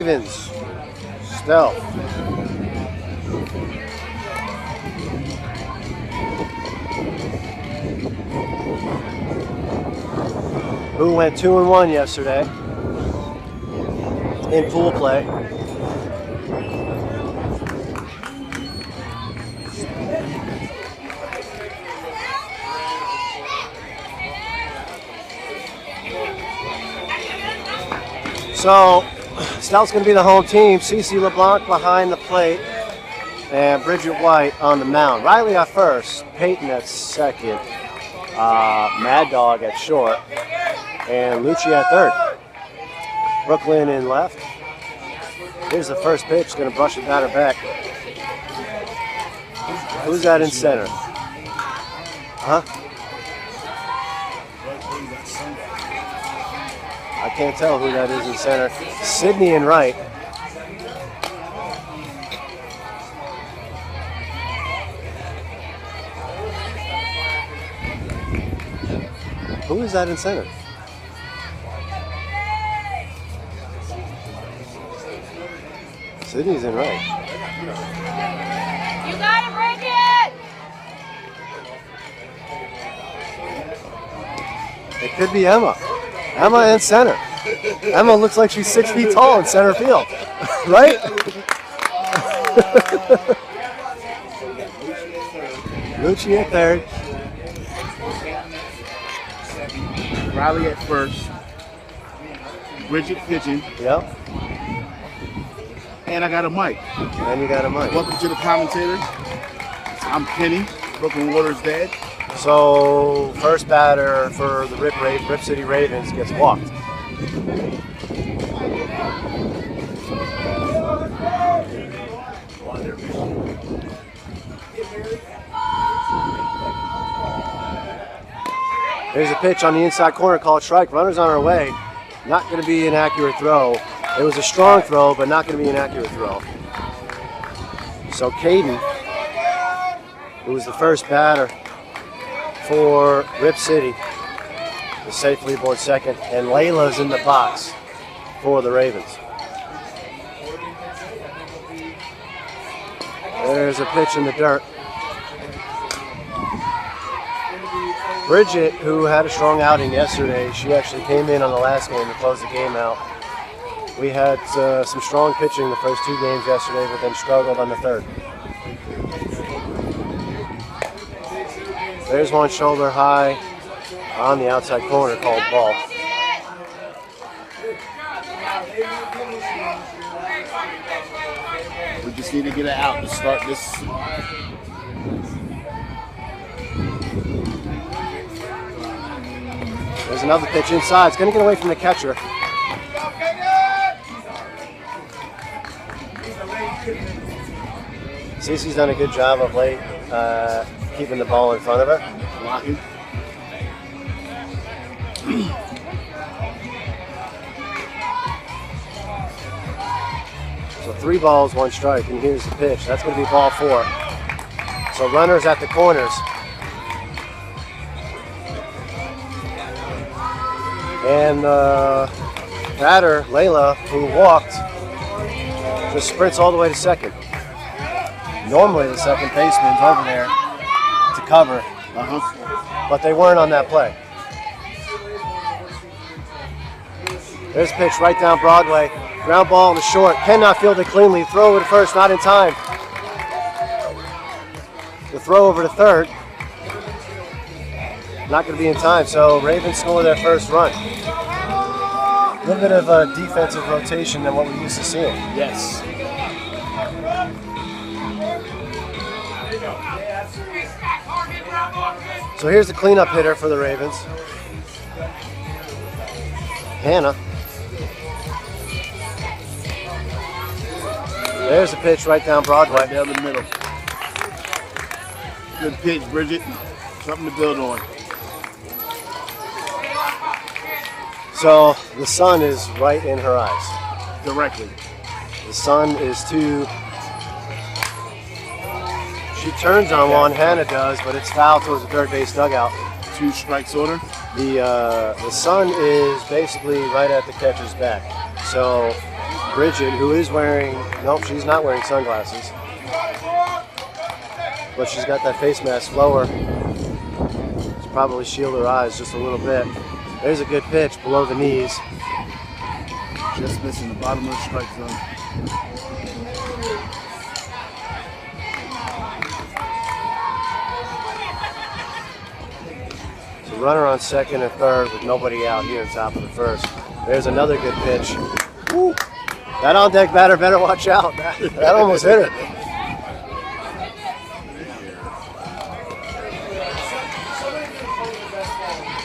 Ravens, stealth. Who went 2-1 yesterday in pool play. So, Stout's going to be the home team. Cece LeBlanc behind the plate, and Bridget White on the mound. Riley at first, Peyton at second, Mad Dog at short, and Lucci at third. Brooklyn in left. Here's the first pitch, going to brush the batter back. Who's that in center? Huh? I can't tell who that is in center. Sydney in right. Who is that in center? Sydney's in right. You gotta break it! It could be Emma. Emma in center. Emma looks like she's 6 feet tall in center field, right? Lucci at third. Riley at first. Bridget pitching. Yep. And I got a mic. And you got a mic. Welcome to the commentator. I'm Kenny, Brooklyn Waters' dad. So, first batter for the Rip City Ravens gets walked. There's a pitch on the inside corner called strike. Runners on our way. Not going to be an accurate throw. It was a strong throw, but not going to be an accurate throw. So Caden, who was the first batter for Rip City, is safely aboard second, and Layla's in the box for the Ravens. There's a pitch in the dirt. Bridget, who had a strong outing yesterday, she actually came in on the last game to close the game out. We had some strong pitching the first 2 games yesterday, but then struggled on the third. There's one shoulder high on the outside corner called ball. We just need to get it out to start this. There's another pitch inside. It's going to get away from the catcher. Cece's done a good job of late keeping the ball in front of her. Blocking. So 3 balls, 1 strike, and here's the pitch. That's going to be ball 4. So runners at the corners. And the batter, Layla, who walked, just sprints all the way to second. Normally the second baseman's over there to cover, but they weren't on that play. There's a pitch right down Broadway. Ground ball to short. Cannot field it cleanly. Throw over to first, not in time. The throw over to third. Not going to be in time, so Ravens score their first run. A little bit of a defensive rotation than what we used to seeing. Yes. So here's the cleanup hitter for the Ravens. Hannah. There's a pitch right down Broadway. Right down the middle. Good pitch, Bridget. Something to build on. So the sun is right in her eyes. Directly. The sun is too. She turns on one, Hannah does, but it's foul towards the third base dugout. 2 strikes order. The sun is basically right at the catcher's back. So Bridget, who is wearing, nope, she's not wearing sunglasses. But she's got that face mask lower. It's probably shield her eyes just a little bit. There's a good pitch below the knees. Just missing the bottom of the strike zone. So runner on second and third with nobody out here top of the first. There's another good pitch. Woo. That on deck batter better watch out. That almost hit it.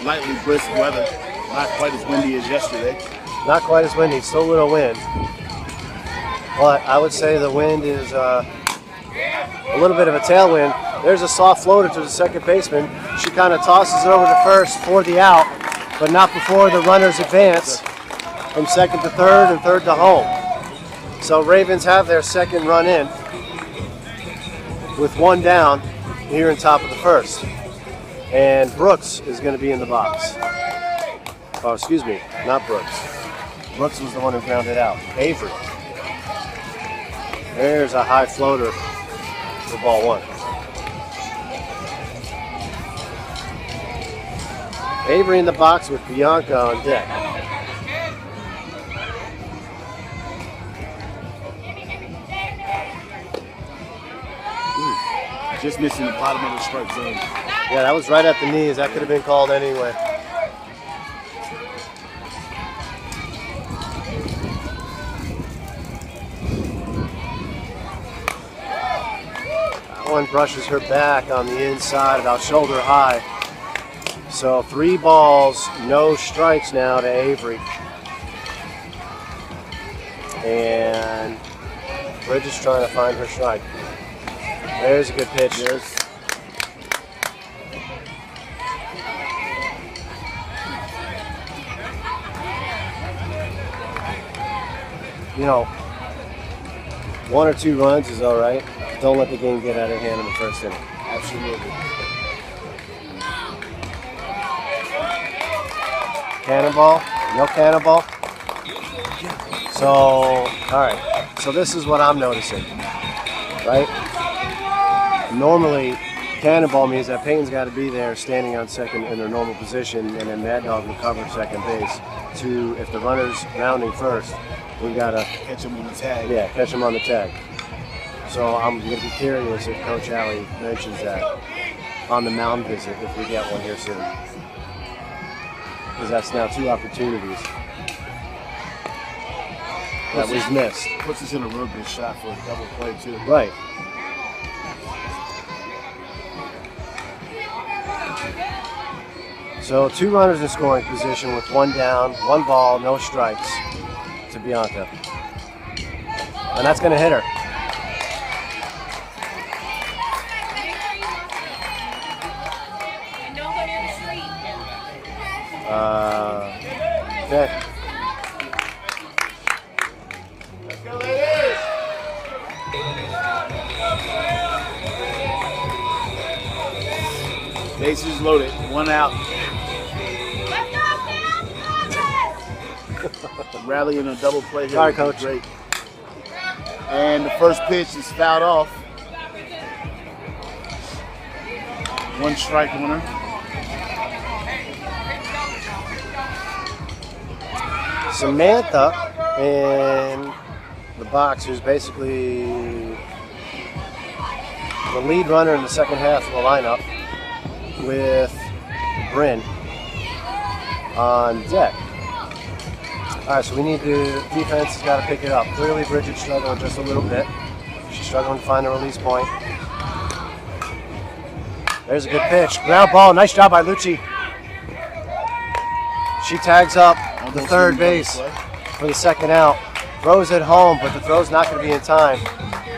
Lightly brisk weather, not quite as windy as yesterday. Not quite as windy, still a little wind. But I would say the wind is a little bit of a tailwind. There's a soft floater to the second baseman. She kind of tosses it over to first for the out, but not before the runners advance from second to third and third to home. So Ravens have their second run in with one down here in top of the first. And Brooks is going to be in the box. Oh, excuse me, not Brooks. Brooks was the one who grounded out. Avery. There's a high floater for ball one. Avery in the box with Bianca on deck. Just missing the bottom of the strike zone. Yeah, that was right at the knees. That could have been called anyway. That one brushes her back on the inside, about shoulder high. So 3 balls, no strikes now to Avery. And Bridget's trying to find her strike. There's a good pitch. Yes. You know, 1 or 2 runs is all right. Don't let the game get out of hand in the first inning. Absolutely. Cannonball, no cannonball. So, all right. So this is what I'm noticing, right? Normally, cannonball means that Peyton's got to be there standing on second in their normal position, and then Mad Dog will cover second base. If the runner's rounding first, we got to Catch him on the tag. yeah, catch him on the tag. So I'm going to be curious if Coach Alley mentions that on the mound visit if we get one here soon. Because that's now 2 opportunities that was missed. Puts us in a real good shot for a double play too. Right. So 2 runners in scoring position with 1 down, 1 ball, no strikes to Bianca. And that's going to hit her. Okay. Let's go, ladies! Bases loaded, 1 out. Rallying a double play here. Sorry, Coach. Great. And the first pitch is fouled off. 1 strike on her. Samantha in the box, who's basically the lead runner in the second half of the lineup, with Bryn on deck. All right, so we need to, defense has got to pick it up. Clearly Bridget's struggling just a little bit. She's struggling to find the release point. There's a good pitch. Ground ball, nice job by Lucci. She tags up the third base for the second out. Throws it home, but the throw's not going to be in time.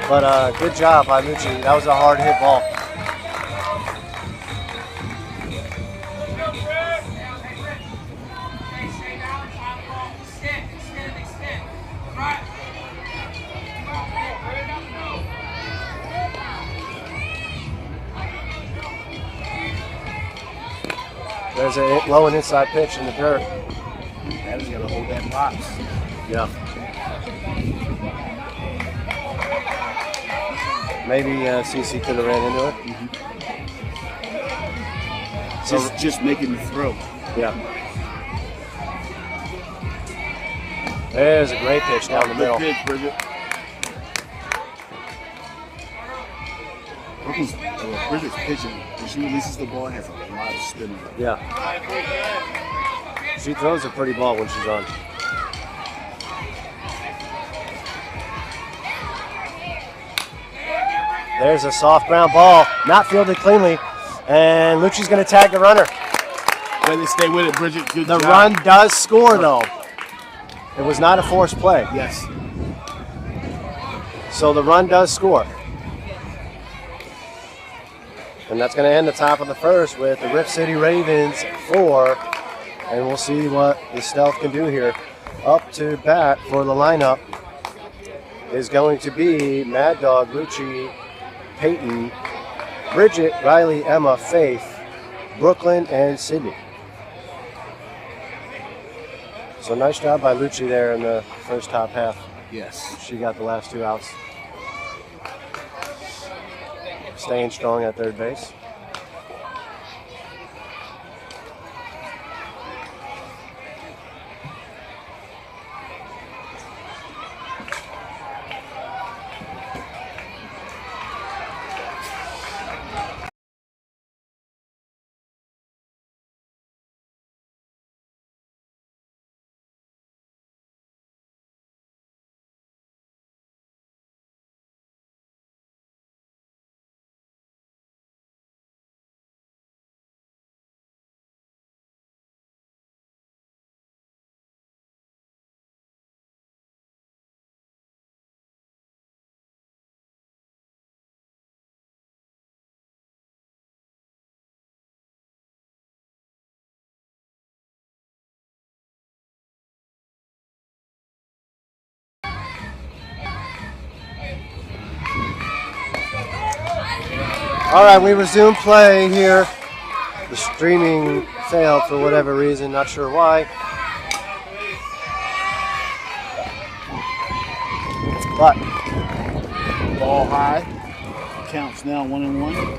But good job by Lucci. That was a hard hit ball. There's a low and inside pitch in the dirt. That is going to hold that box. Yeah. Maybe CC could have ran into it. Just making the throw. Yeah. There's a great pitch down the Good middle. pitch, Bridget. Bridget's pitching. When she releases the ball, it has a lot of spin on it. Yeah. She throws a pretty ball when she's on. There's a soft ground ball, not fielded cleanly, and Lucci's going to tag the runner. Way to stay with it, Bridget. Good The job. run does score, though. It was not a forced play. Yes. So the run does score. And that's going to end the top of the first with the Rip City Ravens 4. And we'll see what the Stealth can do here. Up to bat for the lineup is going to be Mad Dog, Lucci, Peyton, Bridget, Riley, Emma, Faith, Brooklyn, and Sydney. So nice job by Lucci there in the first top half. Yes. She got the last 2 outs. Staying strong at third base. All right, we resume play here. The streaming failed for whatever reason, not sure why. But Ball high. Counts now 1-1.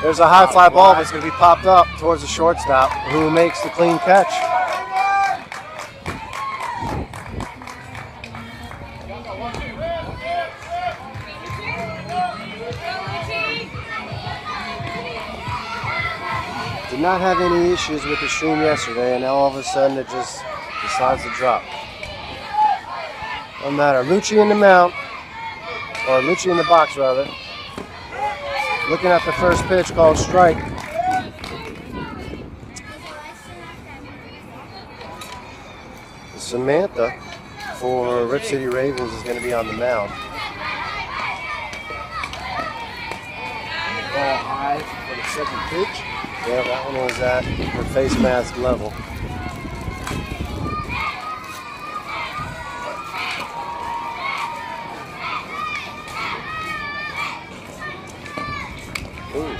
there's a high fly ball that's going to be popped up towards the shortstop, who makes the clean catch. Did not have any issues with the stream yesterday, and now all of a sudden it just decides to drop. No matter. Lucci in the mount, or Lucci in the box rather. Looking at the first pitch called strike. Samantha for Rip City Ravens is going to be on the mound. Ball high for the second pitch. Yeah, that one was at the face mask level. Ooh,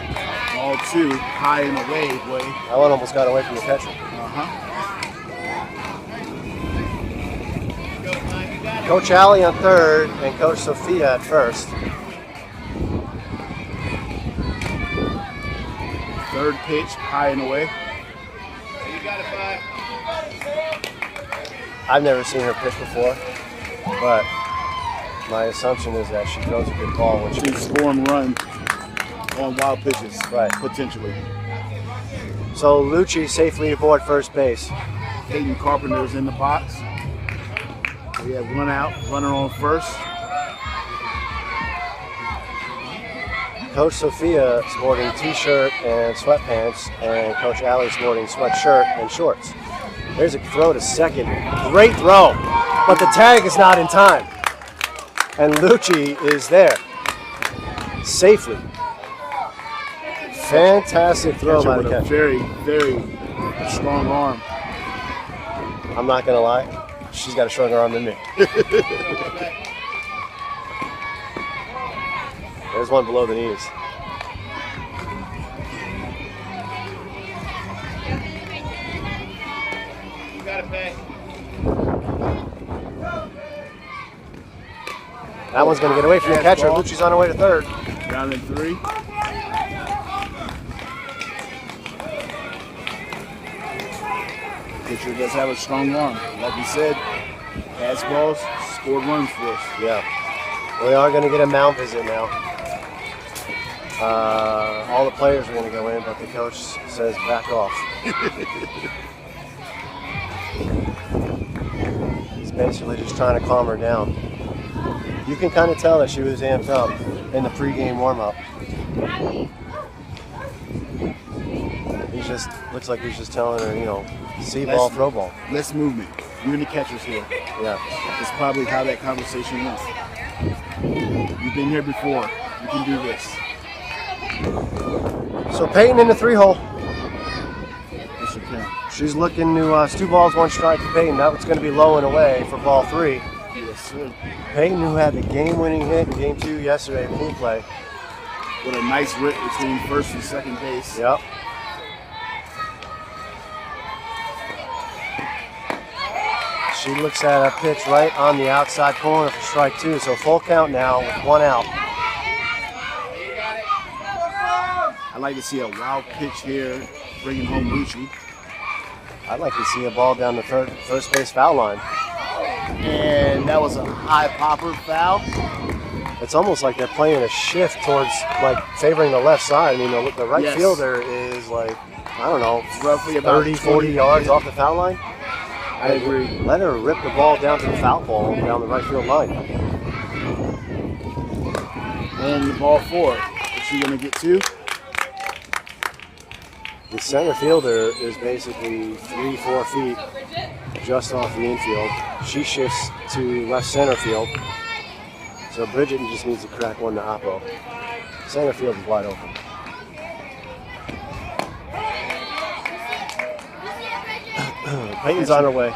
Ball 2, high and away, boy. that one almost got away from the catcher. Coach Alley on third and Coach Sophia at first. Third pitch, high and away. I've never seen her pitch before, but my assumption is that she throws a good ball when She she. can score and run on wild pitches, Right. potentially. So Lucci safely aboard first base. Peyton Carpenter's in the box. We have one out, runner on first. Coach Sophia sporting t-shirt and sweatpants, and Coach Alley sporting sweatshirt and shorts. There's a throw to second. Great throw, but the tag is not in time. And Lucci is there safely. Fantastic throw Catcher by with the a catcher. very, very strong arm. I'm not gonna lie, she's got a stronger arm than me. There's one below the knees. That one's going to get away from the catcher. Fastball. Lucci's on her way to third. Down in 3. Pitcher does have a strong arm. Like we said, fastballs scored runs for us. Yeah. We are going to get a mound visit now. All the players are going to go in, but the coach says back off. He's basically just trying to calm her down. You can kind of tell that she was amped up in the pregame warm-up. He just looks like he's just telling her, you know, see ball, throw ball. Less movement. You and the catcher's here. Yeah. That's probably how that conversation went. You've been here before. You can do this. So Peyton in the 3-hole. Yes, you can. She's looking to, it's 2 balls, 1 strike to Peyton. That was going to be low and away for ball 3. Yes, sir. Peyton, who had the game-winning hit in game 2 yesterday in pool play. With a nice rip between first and second base. Yep. She looks at a pitch right on the outside corner for strike 2. So full count now with 1 out. I'd like to see a wild pitch here, bringing home Lucci. I'd like to see a ball down the first base foul line. And that was a high popper foul. It's almost like they're playing a shift towards like favoring the left side. I mean, the right Yes. fielder is like, I don't know, Roughly about 30, 40 yards off the foul line. I agree. Let her rip the ball down to the foul pole down the right field line. And the ball 4. Is she going to get 2? The center fielder is basically 3-4 feet just off the infield. She shifts to left center field. So Bridget just needs to crack one to Oppo. Center field is wide open. Peyton's on her way.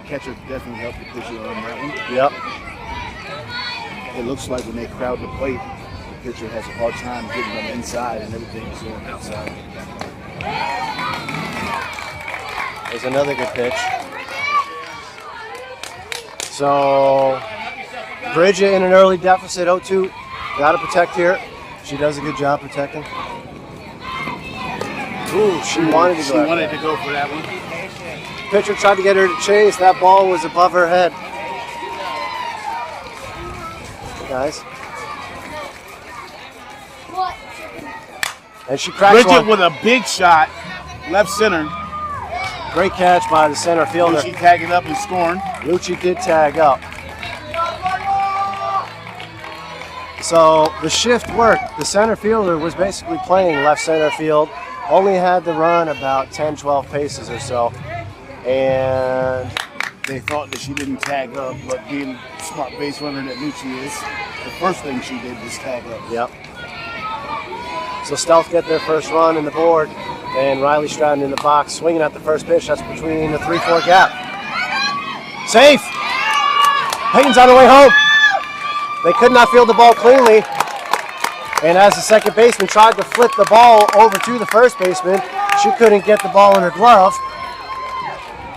Catcher definitely helped the pitcher on that one. Yep. It looks like when they crowd the plate, the pitcher has a hard time getting them inside and everything is going outside. There's another good pitch. So Bridget in an early deficit, 0-2. Got to protect here. She does a good job protecting. Ooh, she wanted to go. She wanted to go for that one. Pitcher tried to get her to chase. That ball was above her head. Hey guys. And she cracks Bridget one. with a big shot, left center. Great catch by the center fielder. Lucci tagging up and scoring. Lucci did tag up. So the shift worked. The center fielder was basically playing left center field. Only had to run about 10, 12 paces or so. And They thought that she didn't tag up, but being the smart base runner that Lucci is, the first thing she did was tag up. yep. So Stealth get their first run in the board, and Riley Stratton in the box, swinging at the first pitch. That's between the 3-4 gap. Safe! Peyton's on her way home. They could not field the ball cleanly, and as the second baseman tried to flip the ball over to the first baseman, she couldn't get the ball in her glove,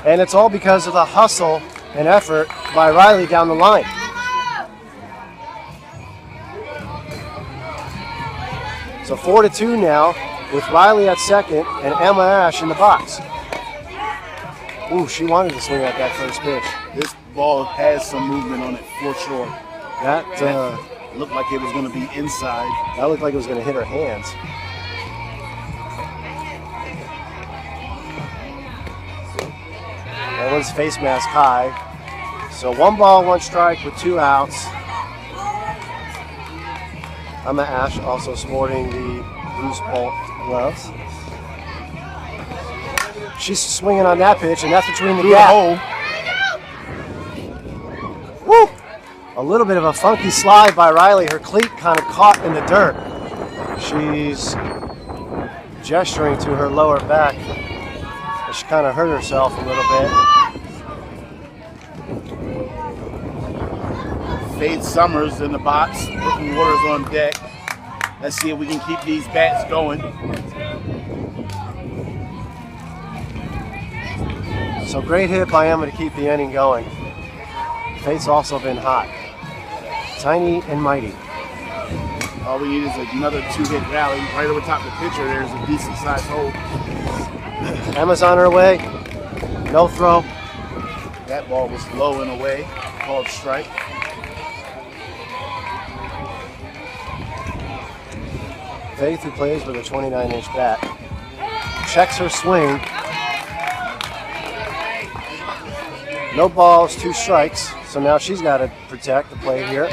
and it's all because of the hustle and effort by Riley down the line. So 4-2 now, with Riley at second and Emma Ash in the box. Ooh, she wanted to swing at that first pitch. This ball has some movement on it for sure. That Looked like it was going to be inside. that looked like it was going to hit her hands. That one's face mask high. So 1 ball, 1 strike with 2 outs. Emma Ash also sporting the loose bolt gloves. She's swinging on that pitch, and that's between the Through the gap. hole. Woo! A little bit of a funky slide by Riley. Her cleat kind of caught in the dirt. She's gesturing to her lower back. She kind of hurt herself a little bit. Fade Summers in the box, putting Waters on deck. Let's see if we can keep these bats going. So great hit by Emma to keep the inning going. Fate's also been hot. Tiny and mighty. All we need is another 2-hit rally. Right over top of the pitcher, there's a decent sized hole. Emma's on her way. No throw. That ball was low and away, called strike. Faith, who plays with a 29-inch bat, checks her swing. No balls, 2 strikes. So now she's got to protect the plate here.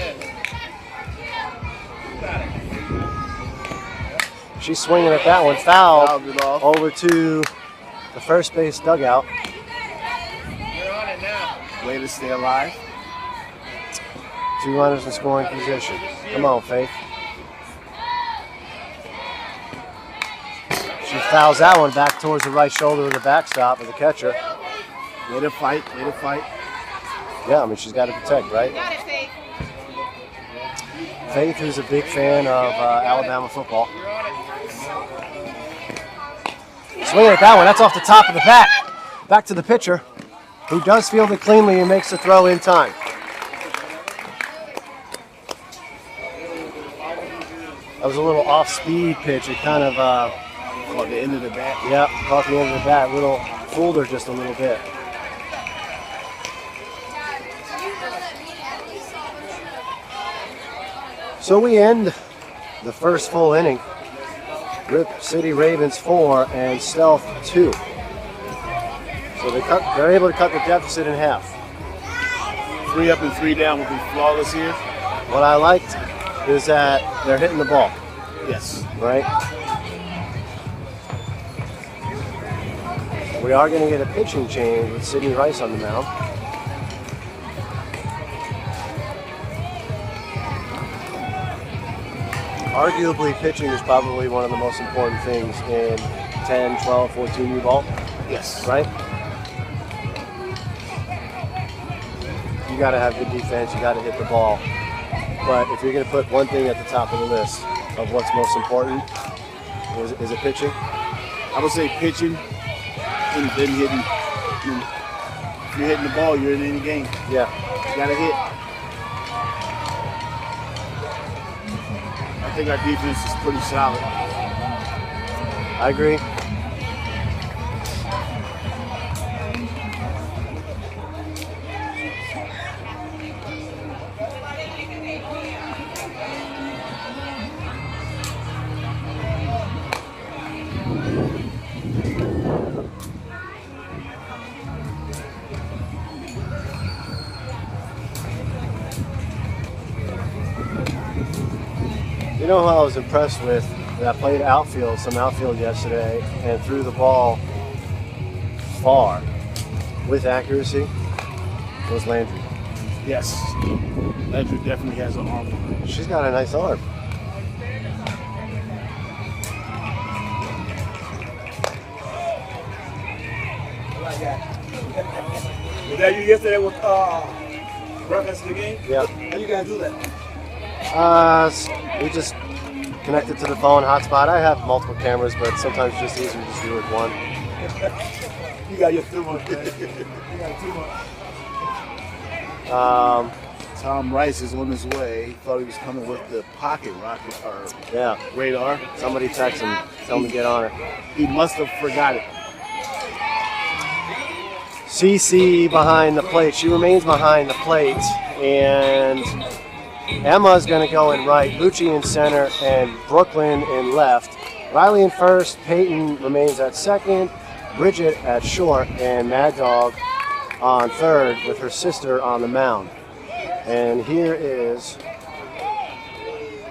She's swinging at that one. Foul Fouled it off. over to the first base dugout. Way to stay alive. 2 runners in scoring position. Come on, Faith. She fouls that one back towards the right shoulder of the backstop of the catcher. Way to fight, way to fight. Yeah, I mean, she's got to protect, right? Got it, Faith. Faith, who's a big fan of Alabama football. Swinging at that one. That's off the top of the bat. Back to the pitcher, who does field it cleanly and makes the throw in time. That was a little off-speed pitch. It kind of, Caught the end of the bat. yeah, caught the end of the bat. Little fooled her just a little bit. So we end the first full inning. Rip City Ravens 4 and Stealth 2. So they're able to cut the deficit in half. 3 up and 3 down will be flawless here. What I liked is that they're hitting the ball, Yes. right? We are going to get a pitching change with Sydney Rice on the mound. Arguably, pitching is probably one of the most important things in 10, 12, 14U ball, Yes. right? You got to have good defense, you got to hit the ball. But if you're going to put one thing at the top of the list of what's most important, is it pitching? I would say pitching and then hitting. If you're hitting the ball, you're in any game. Yeah. You gotta hit. I think our defense is pretty solid. I agree. You know who I was impressed with? I played some outfield yesterday, and threw the ball far with accuracy. Was Landry. Yes. Landry definitely has an arm on her. She's got a nice arm. Was that you yesterday with reference to the game? Yeah. How you guys do that? We just connected to the phone hotspot. I have multiple cameras, but sometimes it's just easier to just do it with one. You got your 2 months, man. You got 2 months. Tom Rice is on his way. He thought he was coming with the pocket rocket or Yeah. radar. Somebody text him, tell him to get on it. He must have forgot it. CC behind the plate. She remains behind the plate, and Emma's going to go in right, Lucci in center, and Brooklyn in left. Riley in first, Peyton remains at second, Bridget at short, and Mad Dog on third with her sister on the mound. And here is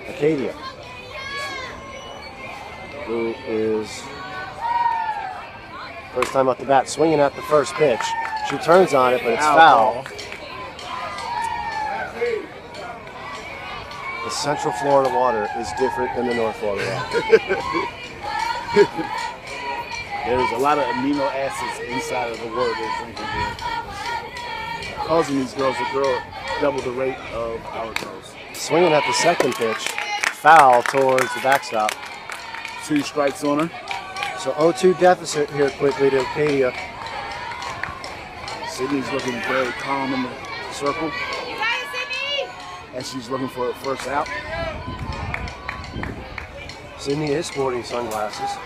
Acadia, who is first time up the bat, swinging at the first pitch. She turns on it, but it's foul. The Central Florida water is different than the North Florida water. There's a lot of amino acids inside of the water they're drinking here. Causing these girls to grow double the rate of our girls. Swinging at the second pitch, foul towards the backstop. 2 strikes on her. So 0-2 deficit here quickly to Acadia. Sydney's looking very calm in the circle. You got it, Sydney. as she's looking for her first out. Sydney is sporting sunglasses.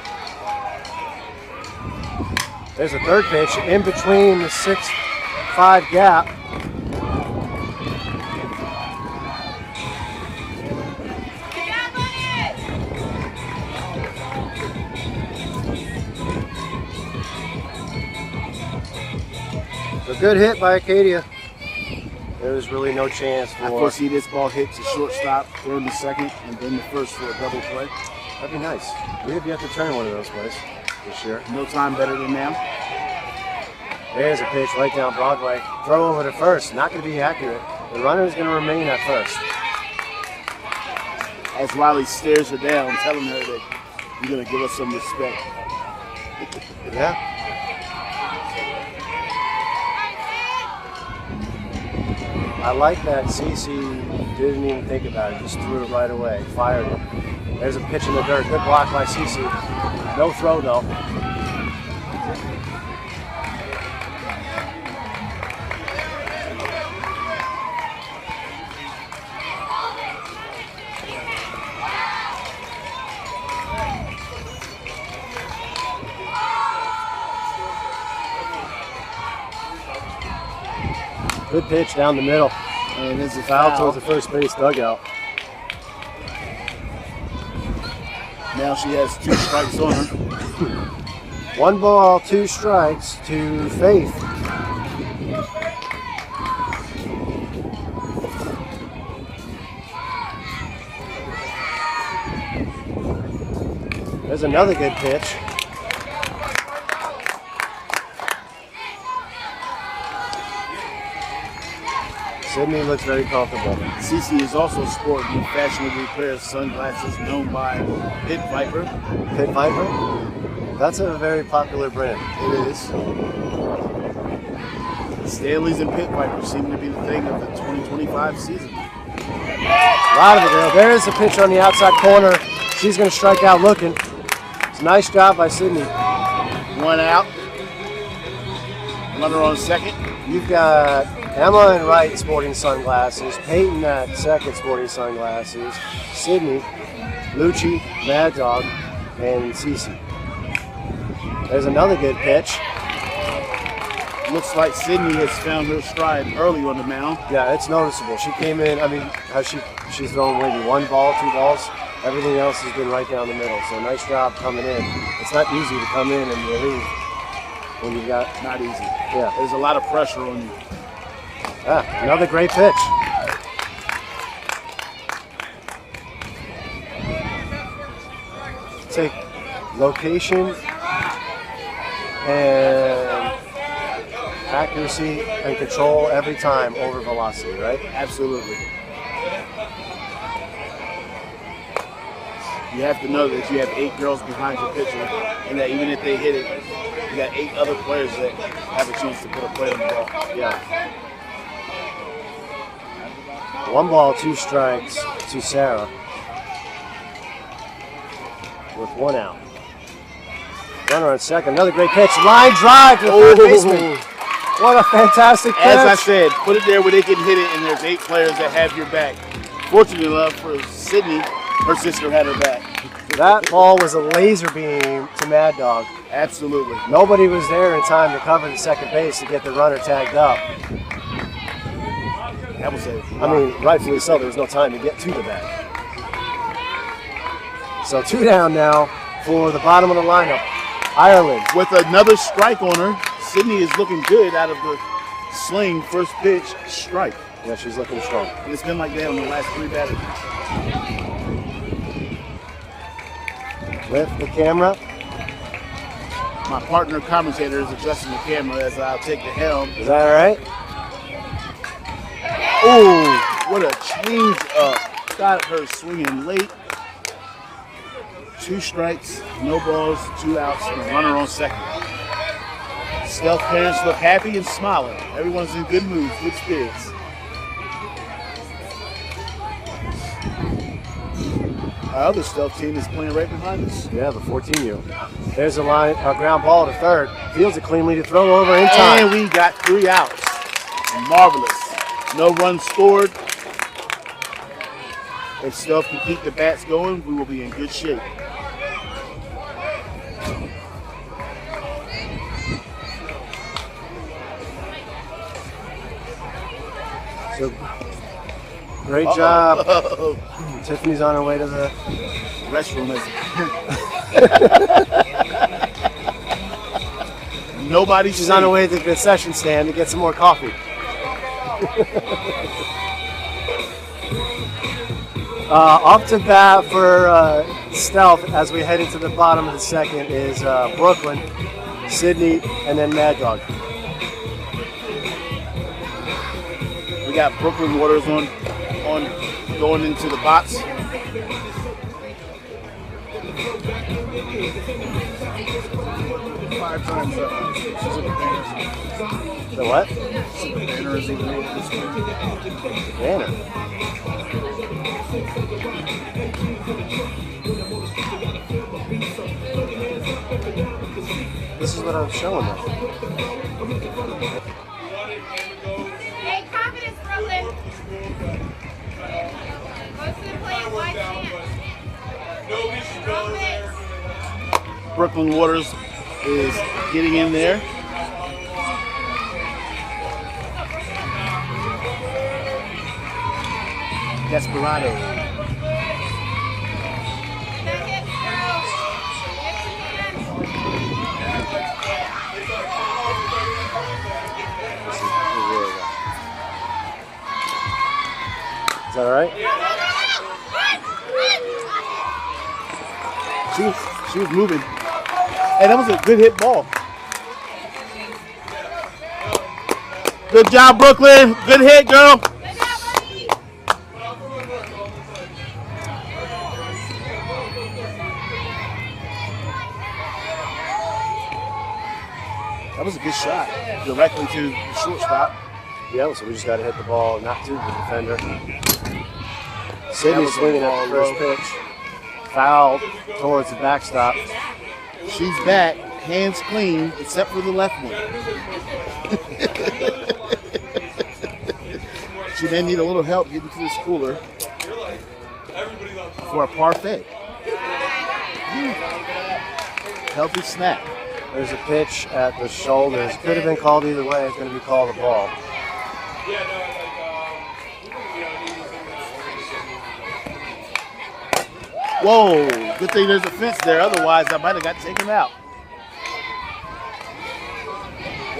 There's a third pitch in between the 6-5 gap. A good hit by Acadia. There was really no chance I for. foresee this ball hit to shortstop, third and second, and then the first for a double play. That'd be nice. We have yet to turn one of those plays this year. No time better than now. There's a pitch right down Broadway. Throw over to first. Not going to be accurate. The runner is going to remain at first. As Riley stares her down, telling her that you're going to give us some respect. Yeah. I like that Cece didn't even think about it. Just threw it right away. Fired it. There's a pitch in the dirt. Good block by Cece. No throw though. Good pitch down the middle. And it's a Foul foul. towards the first base dugout. Now she has 2 strikes on her. 1 ball, 2 strikes to Faith. There's another good pitch. Sydney looks very comfortable. Cece is also sporting fashionably pair of sunglasses known by Pit Viper. Pit Viper? That's a very popular brand. It is. Stanleys and Pit Viper seem to be the thing of the 2025 season. A lot of it, girl. There is a pitch on the outside corner. She's going to strike out looking. It's a nice job by Sydney. 1 out. Runner on second. You've got Emma and Wright sporting sunglasses, Peyton at second sporting sunglasses, Sydney, Lucci, Mad Dog, and Cece. There's another good pitch. Looks like Sydney has found her stride early on the mound. Yeah, it's noticeable. She came in, I mean, she's thrown maybe 1 ball, 2 balls. Everything else has been right down the middle. So nice job coming in. It's not easy to come in and relieve when you've got, Not easy. yeah. There's a lot of pressure on you. Ah, another great pitch. Take location and accuracy and control every time over velocity, right? Absolutely. You have to know that you have 8 girls behind your pitcher, and that even if they hit it, you got 8 other players that have a chance to put a play on the ball. Yeah. 1 ball, 2 strikes to Sarah with 1 out. Runner on second, another great pitch. Line drive to the third baseman. What a fantastic pitch. As I said, put it there where they can hit it, and there's 8 players that have your back. Fortunately enough for Sydney, her sister had her back. That ball was a laser beam to Mad Dog. Absolutely. Nobody was there in time to cover the second base to get the runner tagged up. That was a I mean, rightfully so, there was no time to get to the bag. So 2 down now for the bottom of the lineup. Ireland. with another strike on her. Sydney is looking good out of the sling. First pitch, strike. Yeah, she's looking strong. And it's been like that on the last 3 batters. Lift the camera. My partner commentator is adjusting the camera as I'll take the helm. Is that all right? Oh, what a change up. Got her swinging late. 2 strikes, no balls, 2 outs, and a runner on second. Stealth parents look happy and smiling. Everyone's in good mood, good spirits. Our other stealth team is playing right behind us. Yeah, the 14U. There's a ground ball to third. Fields it cleanly to throw over in time. And we got 3 outs. Marvelous. No runs scored. If Stealth can keep the bats going, we will be in good shape. So, great job. Tiffany's on her way to the Restroom is. Nobody's She's on her way to the concession stand to get some more coffee. Off to bat for Stealth as we head into the bottom of the second is Brooklyn, Sydney, and then Mad Dog. We got Brooklyn Waters on going into the box. 5 times up. She's in the banners. The what? She's in the banners in the middle of the screen. Banner. This is what I was showing them. Hey, confidence, Brooklyn. Goes to the plate, wide chance. Brooklyn Waters is getting in there. Desperado. Is that all right? She was moving. Hey, that was a good hit ball. Good job, Brooklyn. Good hit, girl. That was a good shot. Directly to the shortstop. Yeah, so we just got to hit the ball, not to the defender. Sydney's swinging at the first pitch. Foul towards the backstop. She's back, hands clean, except for the left one. She may need a little help getting to this cooler for a parfait. Healthy snap. There's a pitch at the shoulders. Could have been called either way. It's going to be called a ball. Whoa, good thing there's a fence there. Otherwise, I might have got taken out.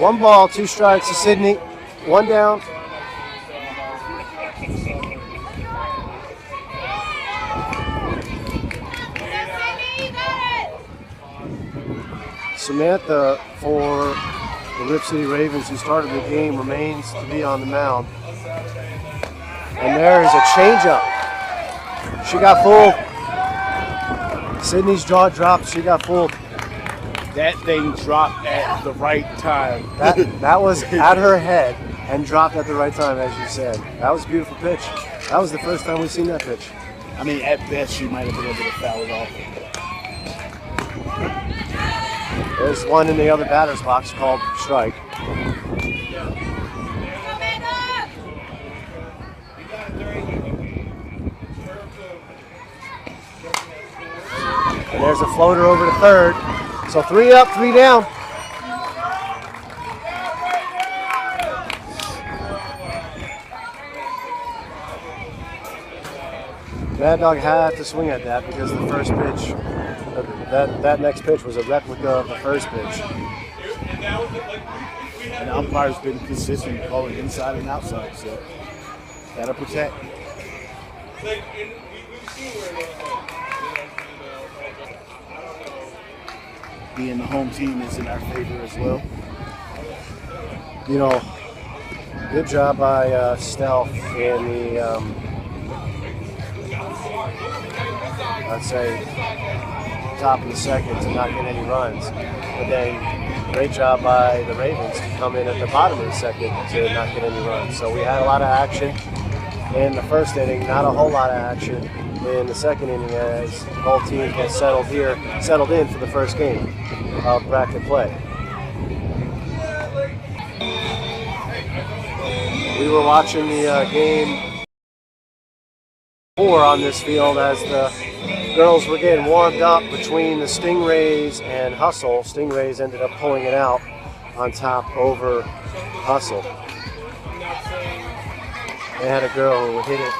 1 ball, 2 strikes to Sydney. 1 down. Samantha for the Rip City Ravens, who started the game, remains to be on the mound. And there is a changeup. She got fooled. Sydney's jaw dropped. She got fooled. That thing dropped at the right time. That was at her head and dropped at the right time, as you said. That was a beautiful pitch. That was the first time we've seen that pitch. I mean, at best, she might have been able to foul it off. There's one in the other batter's box called strike. And there's a floater over to third. So 3 up, 3 down. Mad Dog had to swing at that because the first pitch, that next pitch was a replica of the first pitch. And the umpire's been consistent calling inside and outside, so gotta protect. Being the home team is in our favor as well. You know, good job by Stealth in the, I'd say, top of the second to not get any runs. But then, great job by the Ravens to come in at the bottom of the second to not get any runs. So we had a lot of action in the first inning, not a whole lot of action in the second inning as both teams get settled in for the first game of bracket play. We were watching the game 4 on this field as the girls were getting warmed up between the Stingrays and Hustle. Stingrays ended up pulling it out on top over Hustle. They had a girl who hit it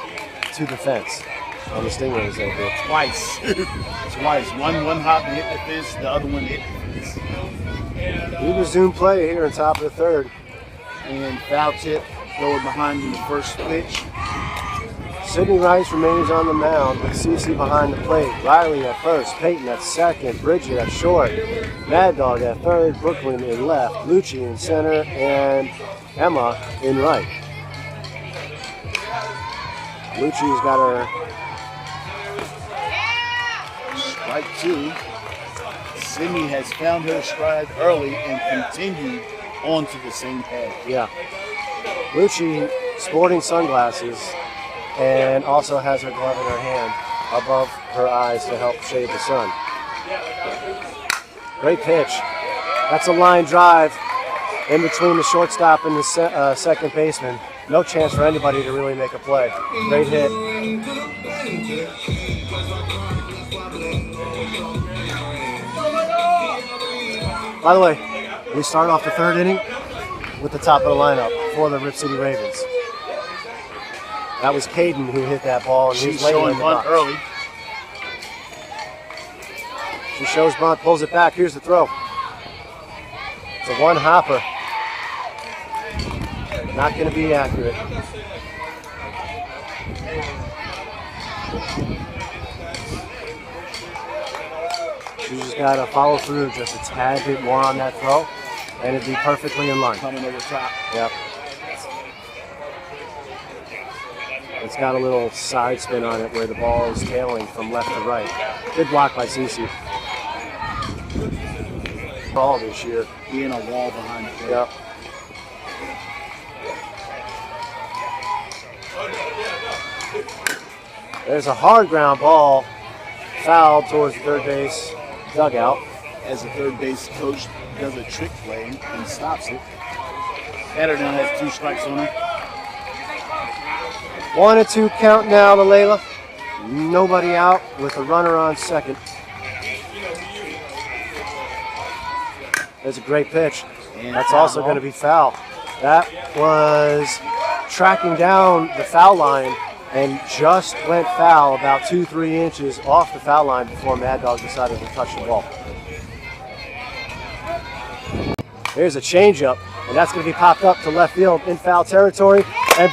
to the fence on the Stingrays. They did. Twice. Twice. One hop hit the fence, the other one hit the fence. We resume play here in top of the third. And foul tip, throw it behind in the first pitch. Sydney Rice remains on the mound with Cece behind the plate. Riley at first, Peyton at second, Bridget at short, Mad Dog at third, Brooklyn in left, Lucci in center, and Emma in right. Lucci's got her Strike 2. Sydney has found her stride early and continued onto the same path. Yeah. Lucci sporting sunglasses and also has her glove in her hand above her eyes to help shade the sun. Great pitch. That's a line drive in between the shortstop and the second baseman. No chance for anybody to really make a play. Great hit. By the way, we start off the third inning with the top of the lineup for the Rip City Ravens. That was Caden who hit that ball, and She's he's laying in showing the bunt box. early. She shows bunt, pulls it back. Here's the throw. It's a one hopper. Not going to be accurate. She's just got to follow through just a tad bit more on that throw, and it'd be perfectly in line. Coming over top. Yep. It's got a little side spin on it where the ball is tailing from left to right. Good block by Cece. Ball this year. Being a wall behind the plate. Yep. There's a hard ground ball fouled towards the third base dugout. As the third base coach does a trick play and stops it. Header now has 2 strikes on her. 1-2 count now to Layla. Nobody out with a runner on second. There's a great pitch. And That's foul also ball. going to be foul. That was tracking down the foul line and just went foul about 2-3 inches off the foul line before Mad Dog decided to touch the ball. Here's a changeup, and that's going to be popped up to left field in foul territory. And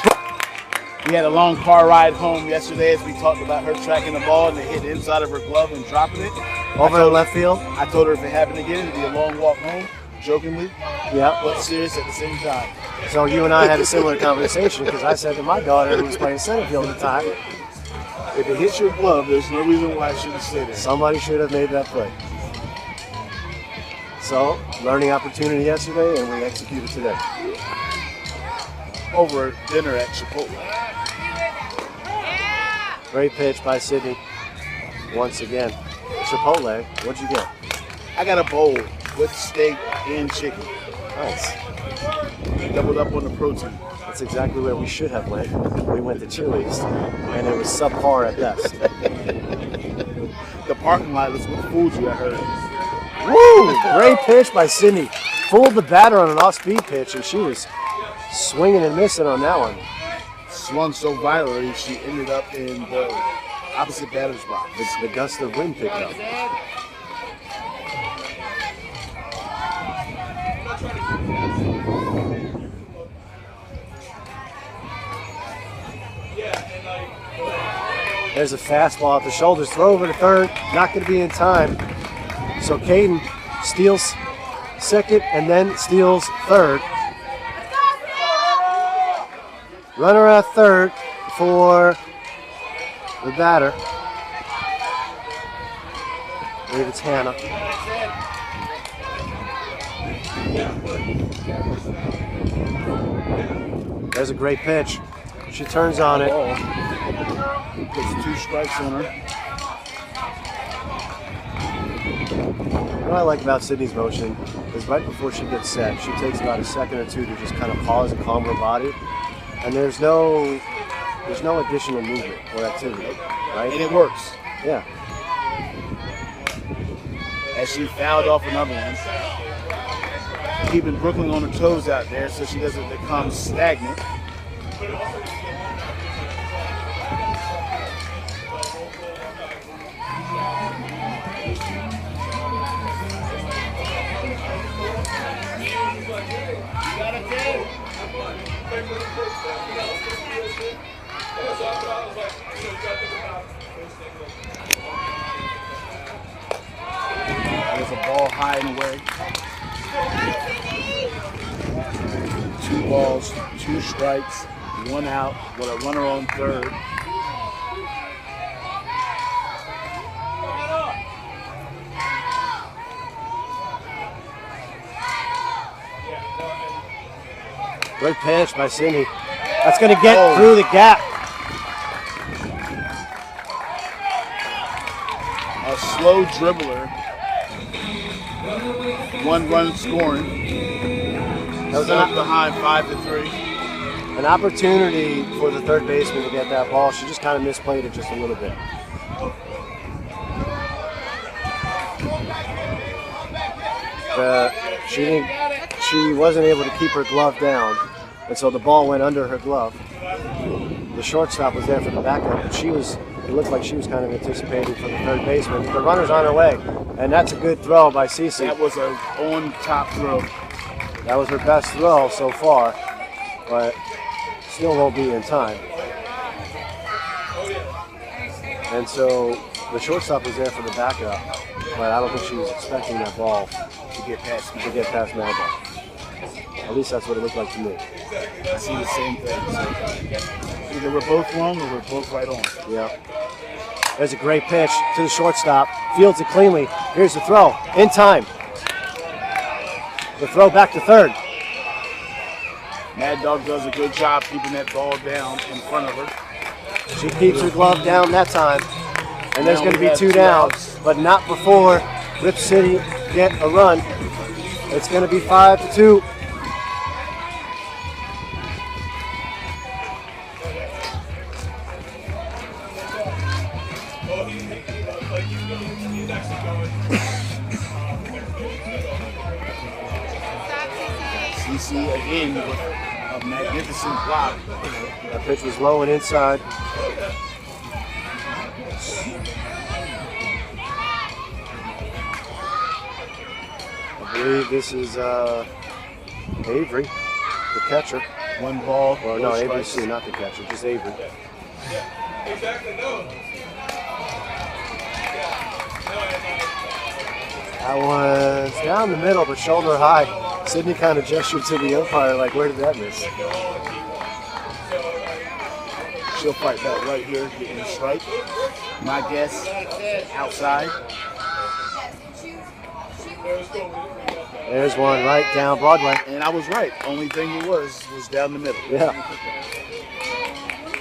We had a long car ride home yesterday as we talked about her tracking the ball and it hit the inside of her glove and dropping it. over to left field. I told her if it happened again, it'd be a long walk home, jokingly, Yeah. but serious at the same time. So you and I had a similar conversation because I said to my daughter, who was playing center field at the time, If it hits your glove, there's no reason why I shouldn't stay there. somebody should have made that play. So, learning opportunity yesterday, and we executed today. Over dinner at Chipotle. Great pitch by Sydney. Once again, Chipotle. What'd you get? I got a bowl with steak and chicken. Nice. Doubled up on the protein. That's exactly where we should have went. We went to Chili's, and it was subpar at best. The parking lot is what fooled you, I heard. Woo! Great pitch by Sydney. Fooled the batter on an off-speed pitch, and she was swinging and missing on that one. Swung so violently, she ended up in the opposite batter's box. The gust of wind picked up. There's a fastball off the shoulders. Throw over to third. Not going to be in time. So Caden steals second and then steals third. Runner at third for the batter. I believe it's Hannah. There's a great pitch. She turns on it. Puts 2 strikes on her. What I like about Sydney's motion is right before she gets set, she takes about a second or two to just kind of pause and calm her body. And there's no there's no additional movement or activity, right? And it works. Yeah. As she fouled off another one. Keeping Brooklyn on her toes out there so she doesn't become stagnant. There's a ball high and away. 2 balls, 2 strikes, 1 out with a runner on third. Great pitch by Cindy. That's going to get through the gap. A slow dribbler. 1 run scoring. That was Stuck behind 5-3. an opportunity for the third baseman to get that ball. She just kind of misplayed it just a little bit. She wasn't able to keep her glove down, and so the ball went under her glove. The shortstop was there for the backup, but it looked like she was kind of anticipating for the third baseman. The runner's on her way, and that's a good throw by Cece. That was an on-top throw. That was her best throw so far, but still won't be in time. And so the shortstop was there for the backup, but I don't think she was expecting that ball to get past Madball. At least that's what it looked like to me. I see the same thing. So either we're both wrong or we're both right on. Yeah. There's a great pitch to the shortstop. Fields it cleanly. Here's the throw. In time. The throw back to third. Mad Dog does a good job keeping that ball down in front of her. She keeps her glove down that time. And there's Now going to we be have 2 2 down, outs. but not before Rip City get a run. It's going to be 5-2. CC again with a magnificent block. That pitch was low and inside. I believe this is Avery, the catcher. 1 ball. Or no no, Avery strikes. Sue, not the catcher, just Avery. That one's down the middle, but shoulder high. Sydney kind of gestured to the umpire like, where did that miss? She'll fight back right here, getting a strike. My guess, outside. There's one right down Broadway. And I was right. Only thing it was down the middle. Yeah.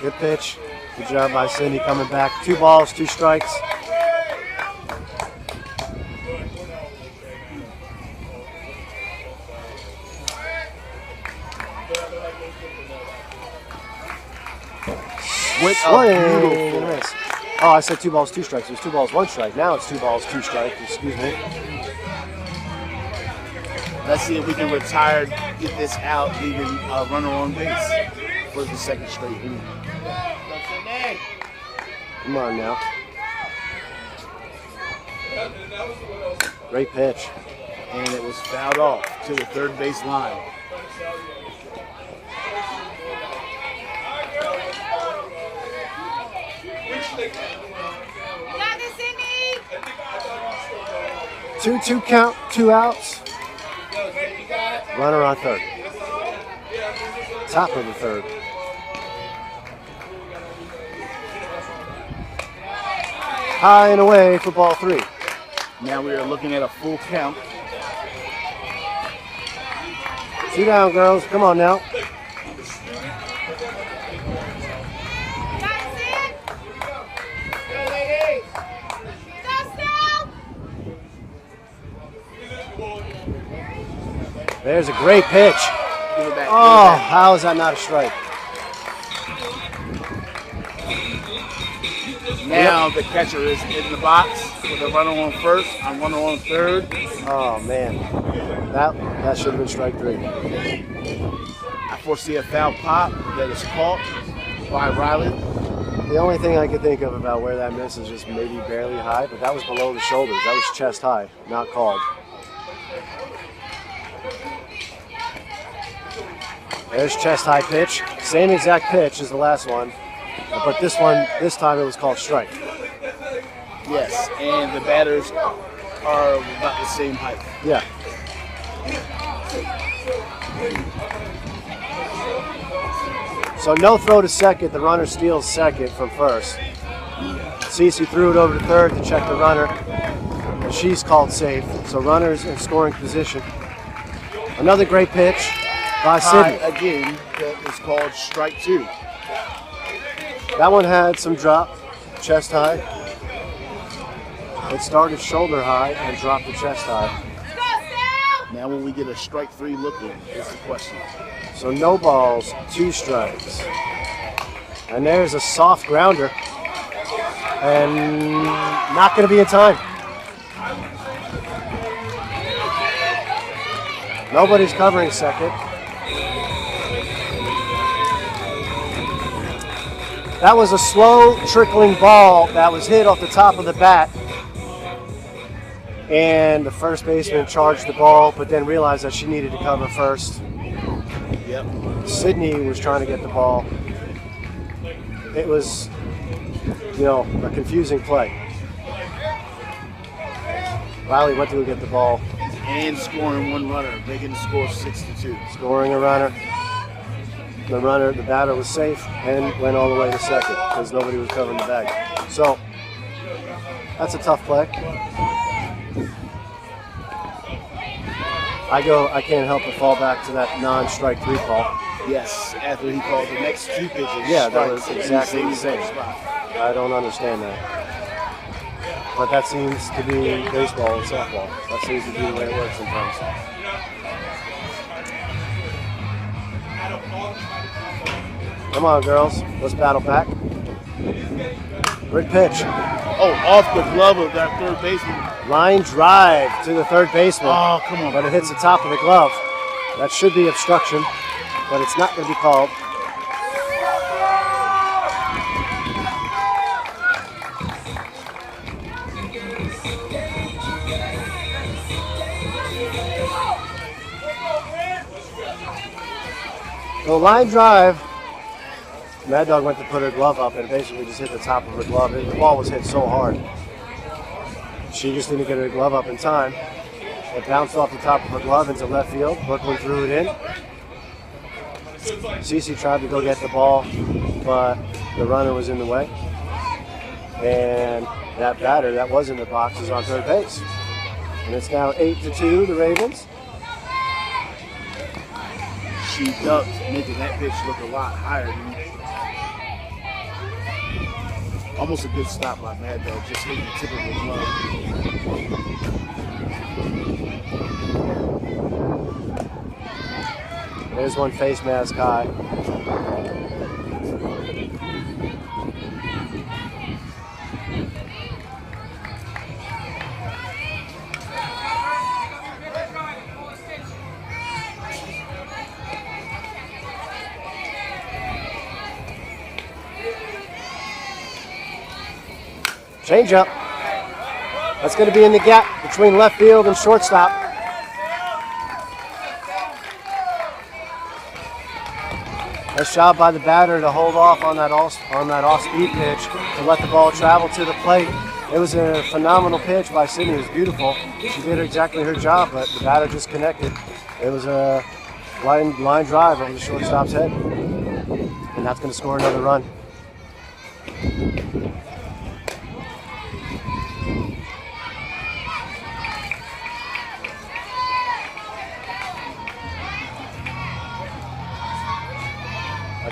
Good pitch. Good job by Cindy coming back. 2 balls, 2 strikes. With a Swing beautiful and a miss. Oh, I said 2 balls, 2 strikes. It was 2 balls, 1 strike. Now it's 2 balls, 2 strikes. Excuse me. Let's see if we can retire, get this out, leaving a runner on base for the second straight inning. Come on now. Great pitch. And it was fouled off to the third base line. Got this, Sydney. 2-2 count, 2 outs. Runner on third. Top of the third. High and away for ball 3. Now we are looking at a full count. 2 down, girls. Come on now. Got it, Sid. Go, Snow. There's a great pitch. Give it back, give it Oh, back. how is that not a strike? Now the catcher is in the box with a runner on first. I'm runner on third. Oh man, that should have been strike 3. I foresee a foul pop that is caught by Riley. The only thing I could think of about where that miss is just maybe barely high, but that was below the shoulders. That was chest high, not called. There's chest high pitch. Same exact pitch as the last one, but this time it was called strike. Yes, and the batters are about the same height. Yeah. So no throw to second. The runner steals second from first. Cece threw it over to third to check the runner, and she's called safe. So runners in scoring position. Another great pitch by High Sydney. again, that is called strike 2. That one had some drop, chest high. It started shoulder high and dropped to chest high. Now when we get a strike 3 looking is the question. So no balls, 2 strikes. And there's a soft grounder. And not going to be in time. Nobody's covering second. That was a slow trickling ball that was hit off the top of the bat. And the first baseman charged the ball, but then realized that she needed to cover first. Yep. Sydney was trying to get the ball. It was, a confusing play. Riley went to go get the ball, And scoring 1 runner, making the score 6-2. scoring a runner. The batter was safe and went all the way to second because nobody was covering the bag. So that's a tough play. I can't help but fall back to that non-strike 3 call. Yes, after he called the next 2 pitches. Yeah, that strikes, was and exactly he the saved same. spot. I don't understand that. But that seems to be baseball and softball. That seems to be the way it works sometimes. Come on, girls. Let's battle back. Good pitch. Oh, off the glove of that third baseman. Line drive to the third baseman. Oh, come on. But it hits the top of the glove. That should be obstruction, but it's not going to be called. So line drive, Mad Dog went to put her glove up and basically just hit the top of her glove. The ball was hit so hard. She just didn't get her glove up in time. It bounced off the top of her glove into left field. Brooklyn threw it in. Cece tried to go get the ball, but the runner was in the way. And that batter that was in the box is on third base. And it's now 8-2, the Ravens. She ducked, making that pitch look a lot higher than almost a good stop by Mad Dog, just hitting the tip of the glove. There's one face mask high. Change up. That's going to be in the gap between left field and shortstop. Nice job by the batter to hold off on that off-speed pitch to let the ball travel to the plate. It was a phenomenal pitch by Sydney. It was beautiful. She did exactly her job, but the batter just connected. It was a line drive over the shortstop's head, and that's going to score another run.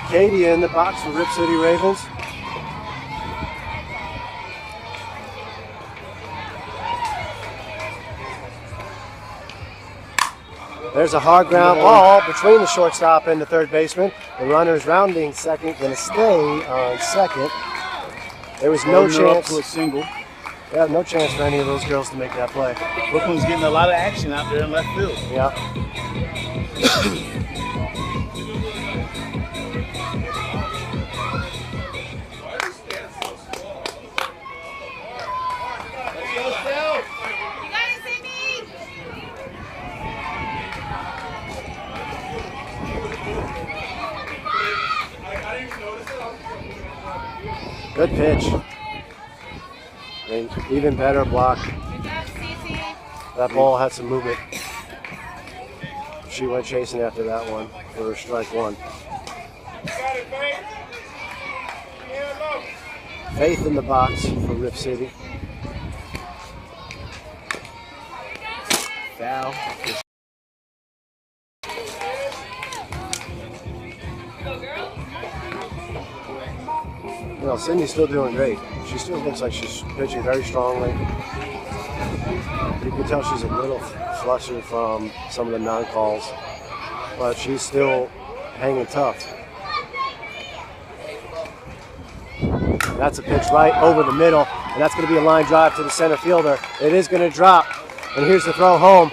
Acadia in the box for Rip City Ravens. There's a hard ground ball between the shortstop and the third baseman. The runner's rounding second, going to stay on second. There was no Holding her up chance. to a single. Yeah, no chance for any of those girls to make that play. Brooklyn's getting a lot of action out there in left field. Yeah. You got it, Sydney. Good pitch. And even better block. Good job, Cece. That ball had some movement. She went chasing after that one for strike one. Faith in the box for Rip City. Foul. You know, Sydney's still doing great. She still looks like she's pitching very strongly. You can tell she's a little flustered from some of the non-calls, but she's still hanging tough. That's a pitch right over the middle, and that's going to be a line drive to the center fielder. It is going to drop, and here's the throw home.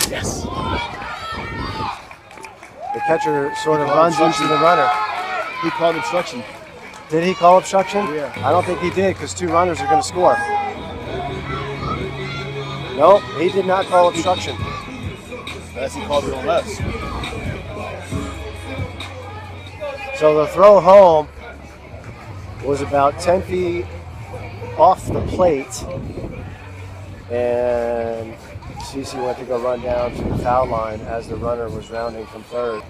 Yes. The catcher sort of runs into the runner. He called obstruction. Did he call obstruction? Yeah. I don't think he did because two runners are going to score. No, he did not call obstruction. Unless he called it on us. So the throw home was about 10 feet off the plate, and Cece went to go run down to the foul line as the runner was rounding from third.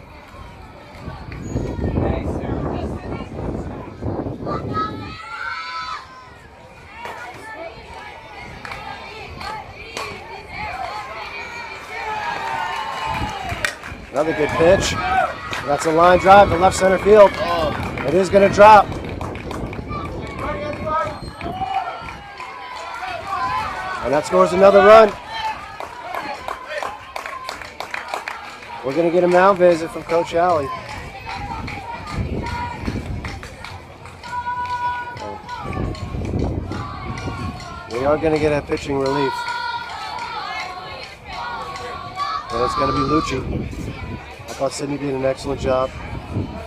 Another good pitch. That's a line drive to left center field. It is going to drop. And that scores another run. We're going to get a mound visit from Coach Alley. We are going to get a pitching relief. And it's going to be Lucci. I thought Sydney did an excellent job.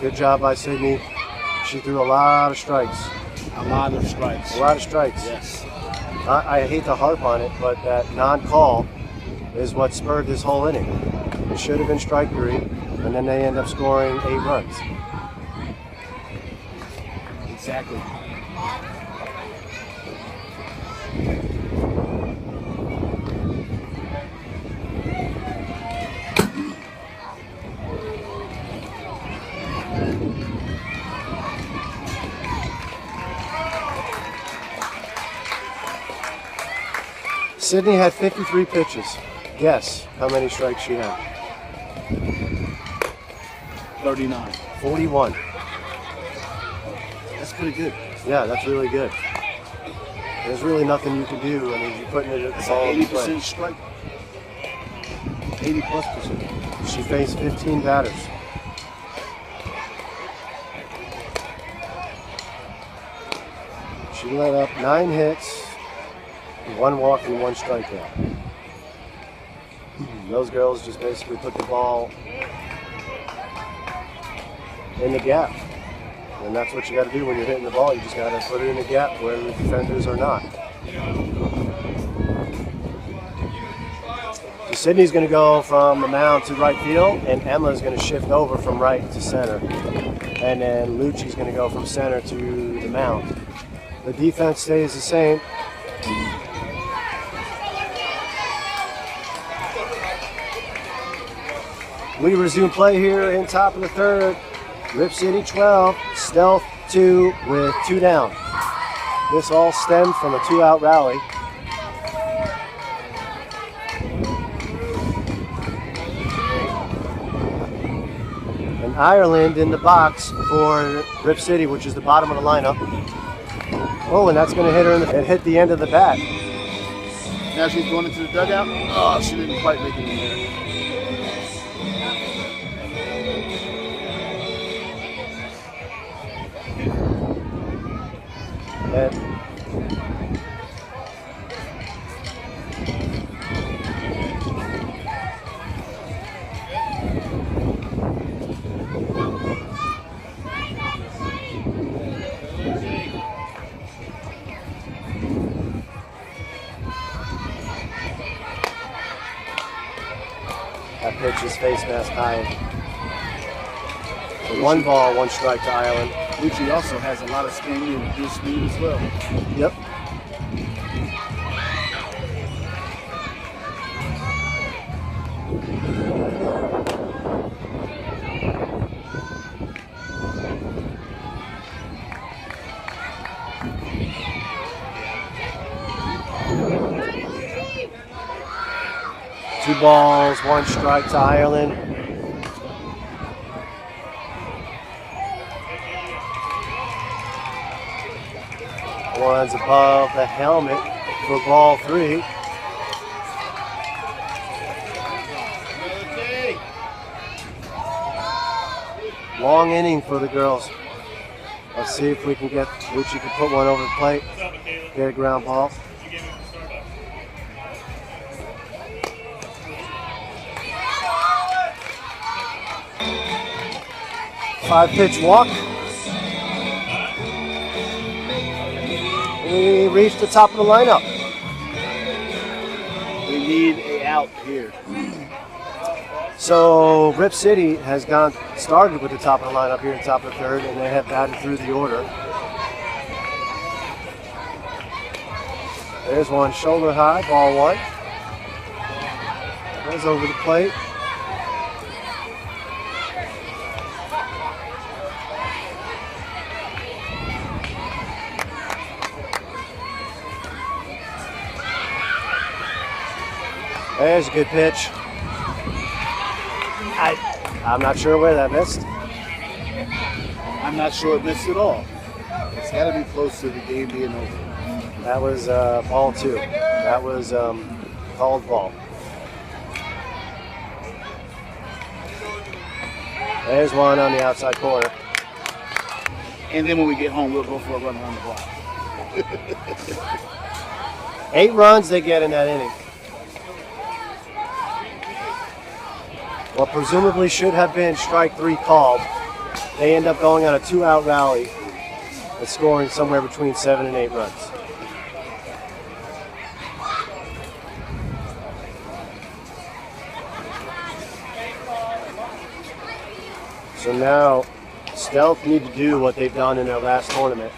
Good job by Sydney. She threw a lot of strikes. A lot of strikes. A lot of strikes. Yes. I hate to harp on it, but that non-call is what spurred this whole inning. It should have been strike three, and then they end up scoring 8 runs. Exactly. Sydney had 53 pitches. Guess how many strikes she had? 39. 41. That's pretty good. Yeah, that's really good. There's really nothing you can do. I mean, you're putting it at the That's ball an in play. 80% strike. 80+%. She faced 15 batters. She let up 9 hits, 1 walk, and 1 strikeout. Those girls just basically put the ball in the gap. And that's what you got to do when you're hitting the ball. You just got to put it in the gap where the defenders are not. So Sydney's going to go from the mound to right field, and Emma's going to shift over from right to center. And then Lucci's going to go from center to the mound. The defense stays the same. We resume play here in top of the third. Rip City 12, Stealth 2 with 2 down. This all stemmed from a 2-out rally. And Ireland in the box for Rip City, which is the bottom of the lineup. Oh, and that's going to hit her it hit the end of the bat. Now she's going into the dugout. Oh, she didn't quite make it in there. And that pitch is face mask high. So 1 ball, 1 strike to Ireland. Lucci also has a lot of spin and good speed as well. Yep. Two balls, 1 strike to Ireland. One's above the helmet for ball 3. Long inning for the girls. Let's see if we can get Lucci can put one over the plate. Get a ground ball. 5-pitch walk. We reached the top of the lineup. We need a out here. So Rip City has started with the top of the lineup here in the top of the 3rd, and they have batted through the order. There's one shoulder high, ball 1. Goes over the plate. There's a good pitch. I'm not sure where that missed. I'm not sure it missed at all. It's got to be close to the game being over. That was ball 2. That was called ball. There's one on the outside corner. And then when we get home, we'll go for a run around the block. 8 runs they get in that inning. What presumably should have been strike 3 called. They end up going on a 2-out rally and scoring somewhere between 7 and 8 runs. So now Stealth need to do what they've done in their last tournament,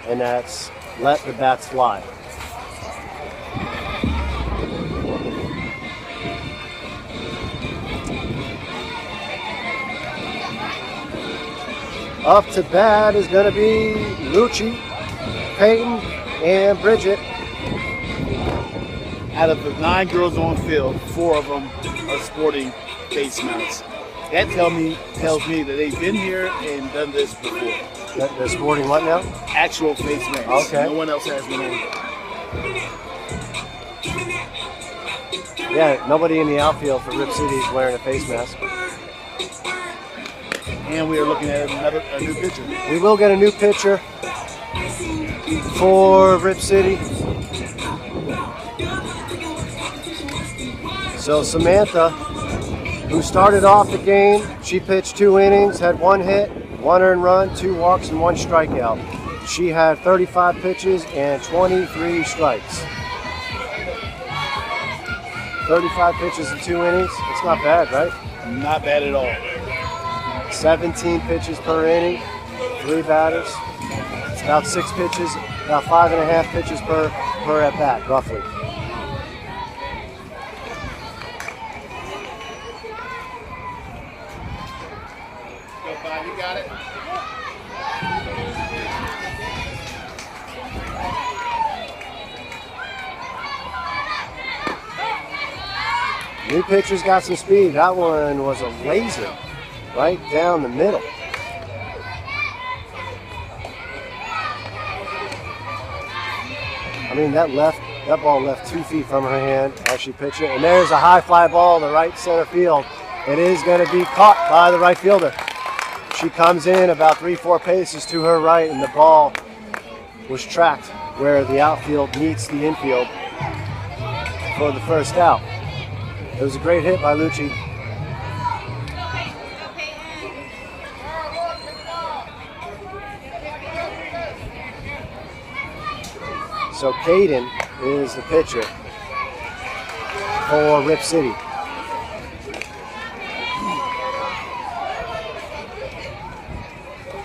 and that's let the bats fly. Up to bat is going to be Lucci, Peyton, and Bridget. Out of the 9 girls on field, 4 of them are sporting face masks. That tells me that they've been here and done this before. They're sporting what now? Actual face masks. Okay. No one else has one on. Yeah, nobody in the outfield for Rip City is wearing a face mask. And we are looking at a new pitcher. We will get a new pitcher for Rip City. So Samantha, who started off the game, she pitched 2 innings, had 1 hit, 1 earned run, 2 walks, and 1 strikeout. She had 35 pitches and 23 strikes. 35 pitches in 2 innings. It's not bad, right? Not bad at all. 17 pitches per inning, 3 batters. It's about 6 pitches, about 5.5 pitches per at bat, roughly. You got it. New pitcher's got some speed. That one was a laser right down the middle. I mean, that ball left 2 feet from her hand as she pitched it. And there's a high fly ball to right center field. It is going to be caught by the right fielder. She comes in about 3-4 paces to her right, and the ball was tracked where the outfield meets the infield for the first out. It was a great hit by Lucci. So Caden is the pitcher for Rip City.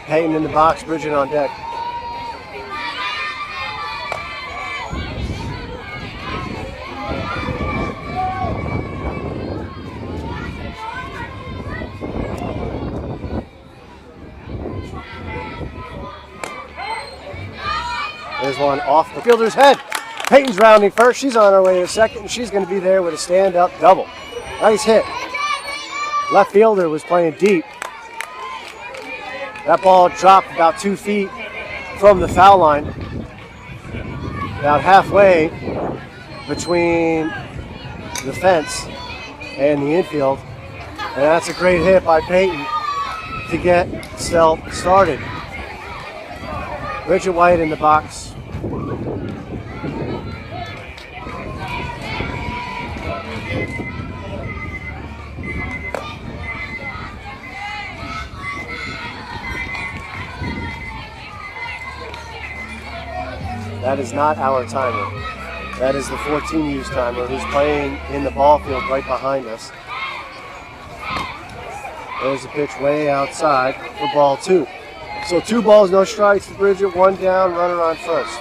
Peyton in the box, Bridget on deck. There's one off the fielder's head. Peyton's rounding first. She's on her way to second, and she's going to be there with a stand-up double. Nice hit. Left fielder was playing deep. That ball dropped about 2 feet from the foul line, about halfway between the fence and the infield. And that's a great hit by Peyton to get Stell started. Bridget White in the box. That is not our timer. That is the 14 use timer who's playing in the ball field right behind us. There's a pitch way outside for ball 2. So 2 balls, no strikes to Bridget, 1 down, runner on first.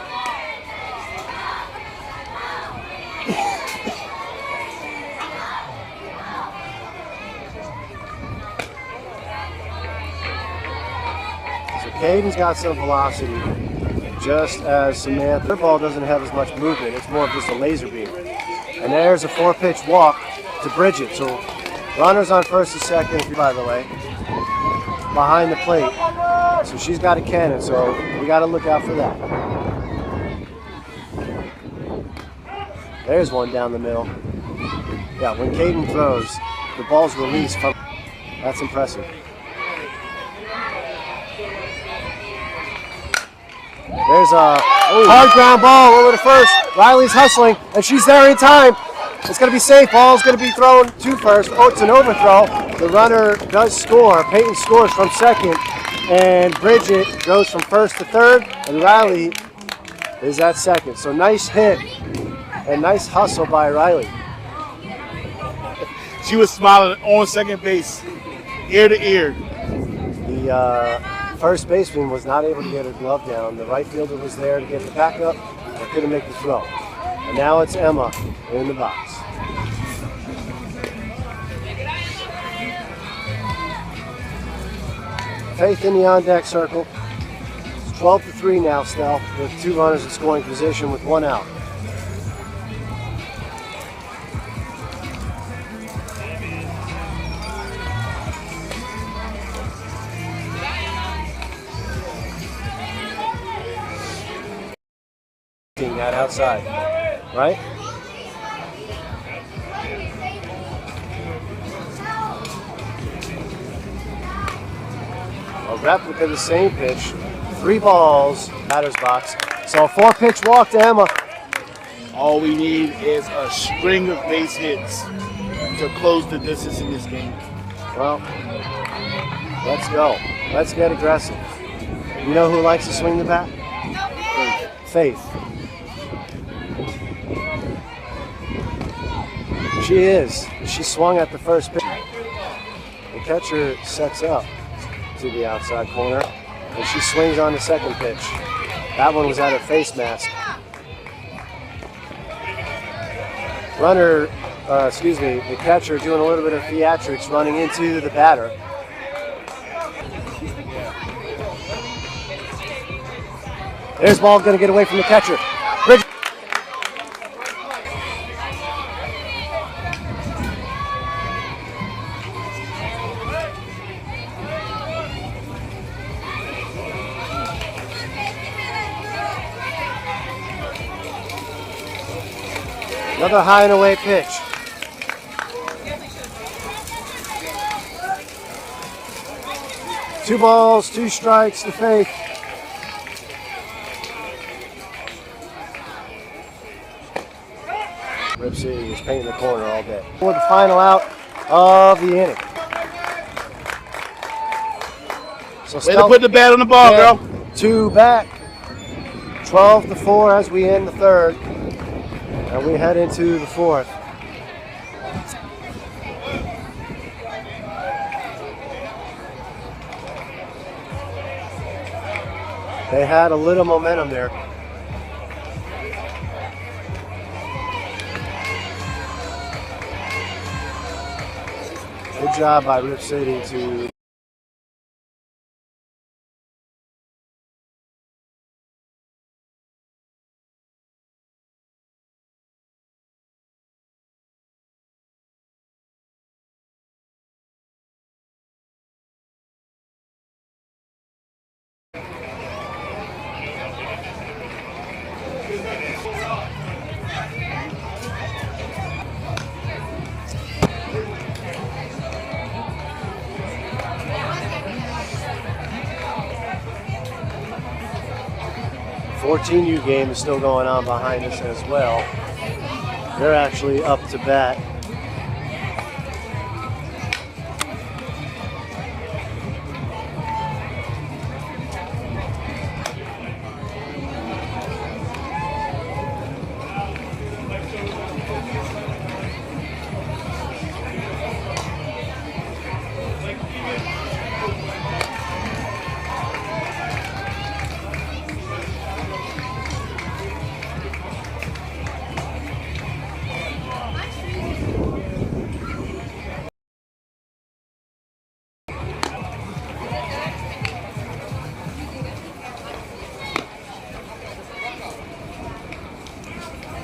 So Caden's got some velocity, just as Samantha. Her ball doesn't have as much movement. It's more of just a laser beam. And there's a 4-pitch walk to Bridget. So runners on first and second, by the way, behind the plate. So she's got a cannon, so we got to look out for that. There's one down the middle. Yeah, when Caden throws, the ball's released from. That's impressive. There's a hard ground ball over to first. Riley's hustling, and she's there in time. It's going to be safe. Ball's going to be thrown to first. Oh, it's an overthrow. The runner does score. Peyton scores from second, and Bridget goes from first to third, and Riley is at second. So nice hit and nice hustle by Riley. She was smiling on second base, ear to ear. The first baseman was not able to get her glove down. The right fielder was there to get the backup, but couldn't make the throw. And now it's Emma in the box. Faith in the on-deck circle. It's 12-3 now, Stell, with 2 runners in scoring position with 1 out. That outside, right? A replica of the same pitch, 3 balls, batter's box. So a 4-pitch walk to Emma. All we need is a string of base hits to close the distance in this game. Well, let's go. Let's get aggressive. You know who likes to swing the bat? Faith. She is. She swung at the first pitch. The catcher sets up to the outside corner, and she swings on the second pitch. That one was at her face mask. The catcher doing a little bit of theatrics running into the batter. There's ball going to get away from the catcher. Bridget. Another high and away pitch. Two balls, 2 strikes to Faith. City was painting the corner all day. For the final out of the inning. So Way to put the bat on the ball, girl. 2 back. 12-4 as we end the third. And we head into the fourth. They had a little momentum there. Good job by Rip City to U game is still going on behind us as well. They're actually up to bat.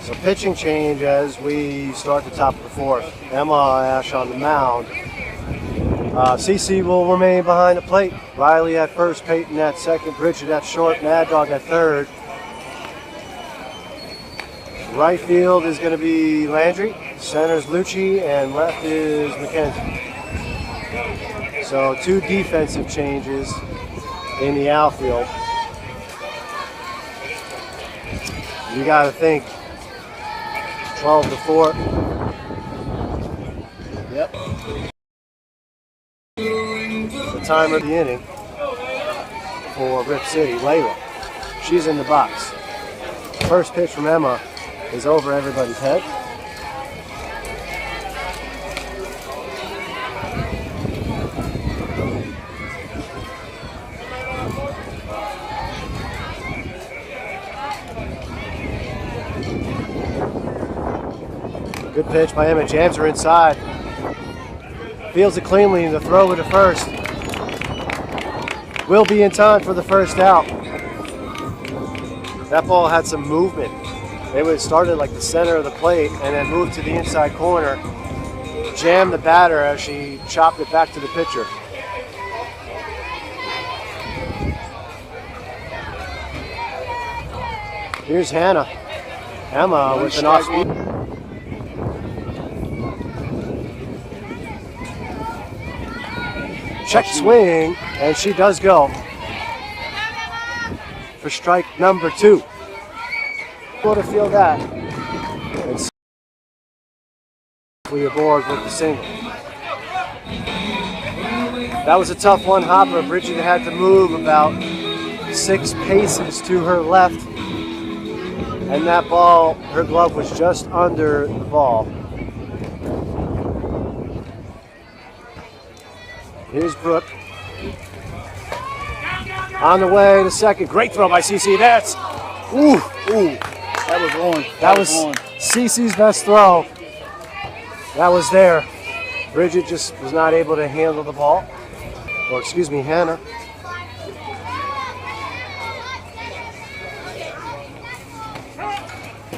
So pitching change as we start the top of the fourth. Emma Ash on the mound. CC will remain behind the plate. Riley at first, Peyton at second, Bridget at short, Mad Dog at third. Right field is going to be Landry, center's Lucci, and left is McKenzie. So 2 defensive changes in the outfield. You got to think 12-4. Yep. The time of the inning for Rip City, Layla. She's in the box. First pitch from Emma is over everybody's head. Good pitch by Emma. Jams her inside. Fields it cleanly and the throw to first. Will be in time for the first out. That ball had some movement. It was started like the center of the plate and then moved to the inside corner. Jammed the batter as she chopped it back to the pitcher. Here's Hannah. Emma with an off-speed. Check swing, and she does go for strike number 2. Able to feel that. And we aboard with the single. That was a tough one, Hopper. Bridget had to move about 6 paces to her left, and that ball, her glove was just under the ball. Here's Brooke. On the way to second. Great throw by CC. That's Ooh. That was on. That was CC's best throw. That was there. Bridget just was not able to handle the ball. Or excuse me, Hannah.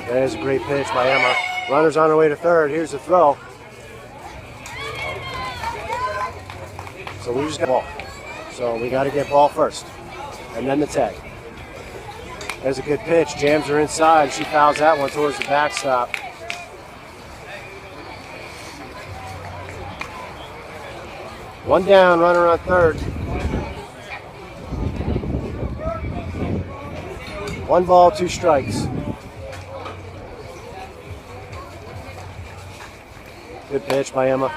There's a great pitch by Emma. Runners on her way to third. Here's the throw. So we just got ball. So we got to get ball first. And then the tag. There's a good pitch. Jams her inside. She fouls that one towards the backstop. One down, runner on third. 1 ball, 2 strikes. Good pitch by Emma.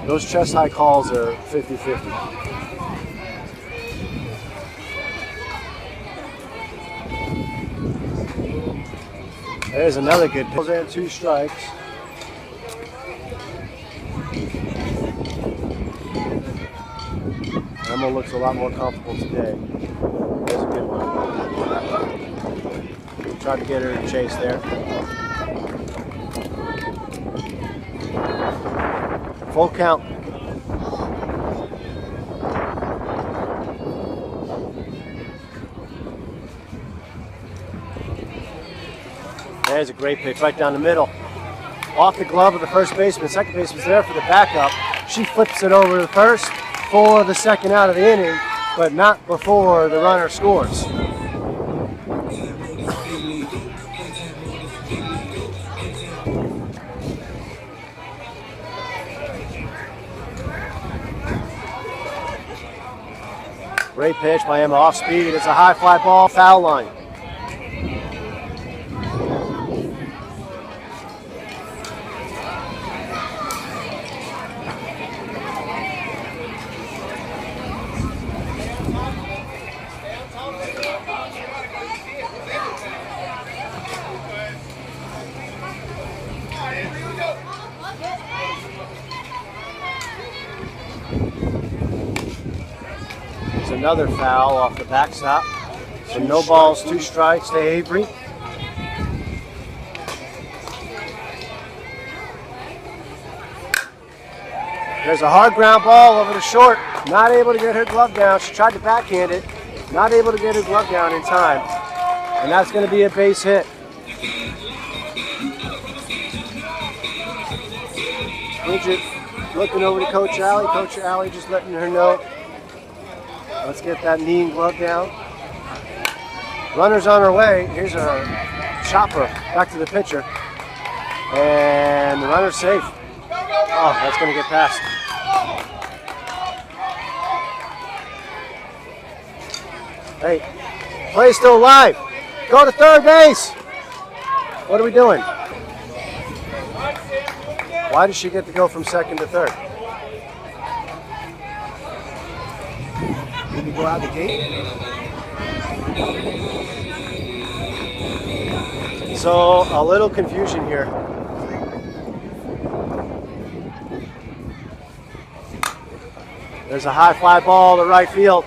Those chest high calls are 50-50. There's another good pitch. And 2 strikes. Emma looks a lot more comfortable today. There's a good one. Tried to get her to chase there. Full count. There's a great pitch right down the middle. Off the glove of the first baseman. Second baseman's there for the backup. She flips it over to first for the second out of the inning, but not before the runner scores. Great pitch by Emma, off speed. It's a high fly ball, foul line. Another foul off the backstop. So no balls, 2 strikes to Avery. There's a hard ground ball over the short. Not able to get her glove down. She tried to backhand it. Not able to get her glove down in time. And that's going to be a base hit. Bridget looking over to Coach Alley. Coach Alley just letting her know. Let's get that knee and glove down. Runner's on her way. Here's a chopper back to the pitcher. And the runner's safe. Oh, that's going to get past. Hey, play's still alive. Go to third base. What are we doing? Why does she get to go from second to third? Did we go out the gate? So a little confusion here. There's a high fly ball to right field.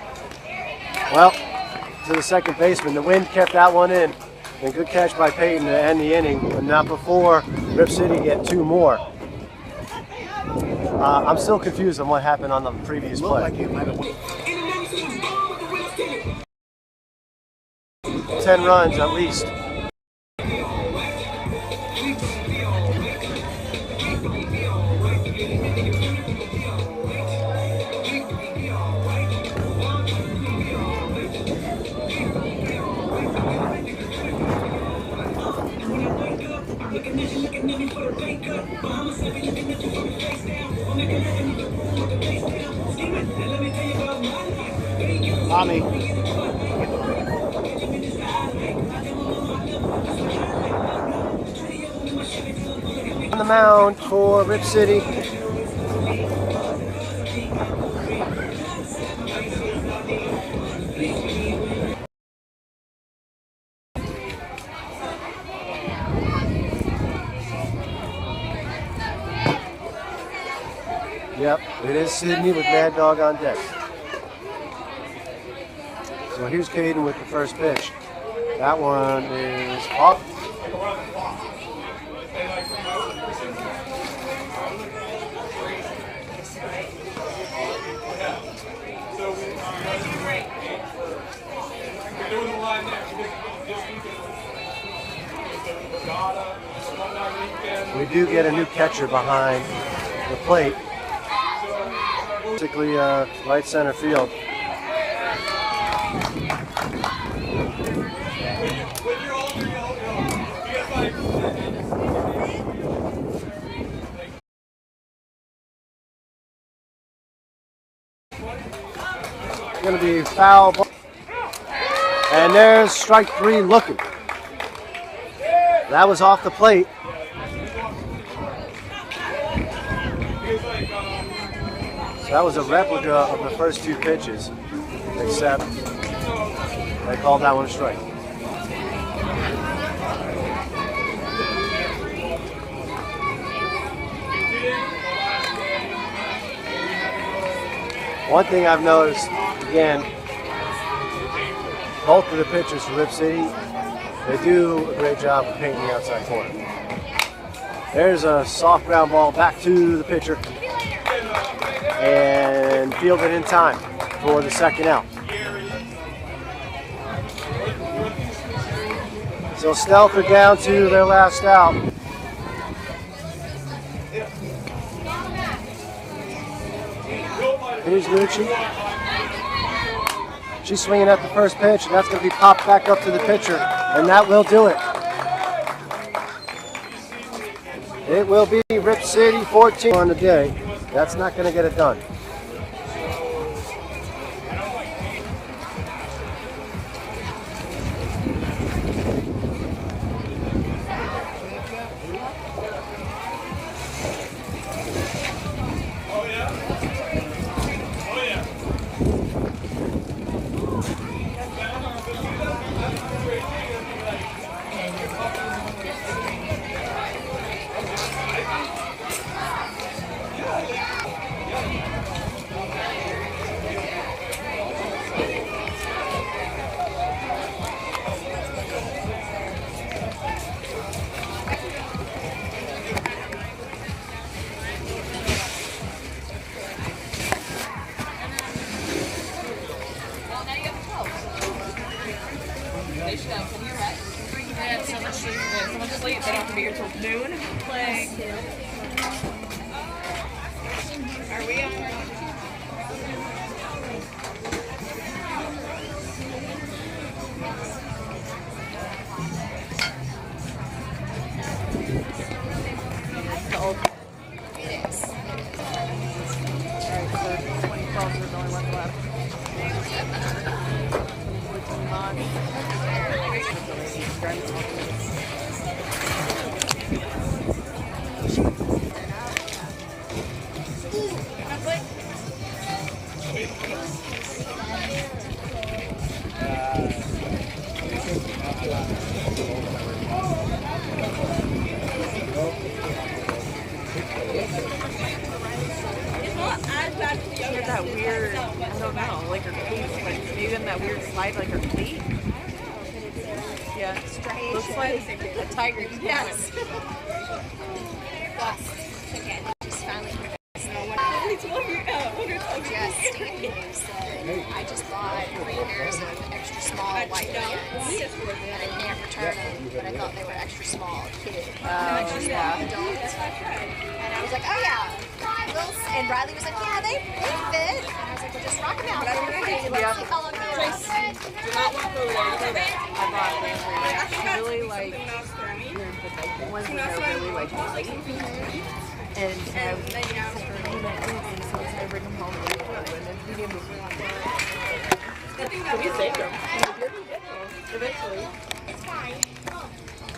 Well, to the second baseman. The wind kept that one in. And good catch by Peyton to end the inning, but not before Rip City get 2 more. I'm still confused on what happened on the previous play. 10 runs at least. Mommy. On the mound for Rip City. Yep, it is Sydney with Mad Dog on deck. So here's Caden with the first pitch. That one is off. We do get a new catcher behind the plate, particularly right center field. Going to be foul ball. And there's strike 3 looking. That was off the plate. So that was a replica of the first two pitches, except they called that one a strike. One thing I've noticed, again, both of the pitchers for Rip City, they do a great job of painting the outside corner. There's a soft ground ball back to the pitcher and fielded in time for the second out. So Stealth are down to their last out. Here's Nucci. She's swinging at the first pitch, and that's going to be popped back up to the pitcher, and that will do it. It will be Rip City 14 on the day. That's not going to get it done. They don't have to be here till noon. Like, are we on? It is. Alright, so 2012 is the only one left. She had that weird, I don't know, like her cleats, like maybe in that weird slide, like her cleat. Yeah, looks like a tiger. Yes. Again, just finally just I just bought 3 pairs of extra small white pants, and I can't return them, but I thought they were extra small kid. Yeah. And I was like, oh yeah. And Riley was like, yeah, they fit. And I was like, well, just rock them out. Let's see how long they last. I bought them. I really like the ones that are really like light. And I was like, so I bring them home and we didn't move them. We saved them. Eventually. It's fine.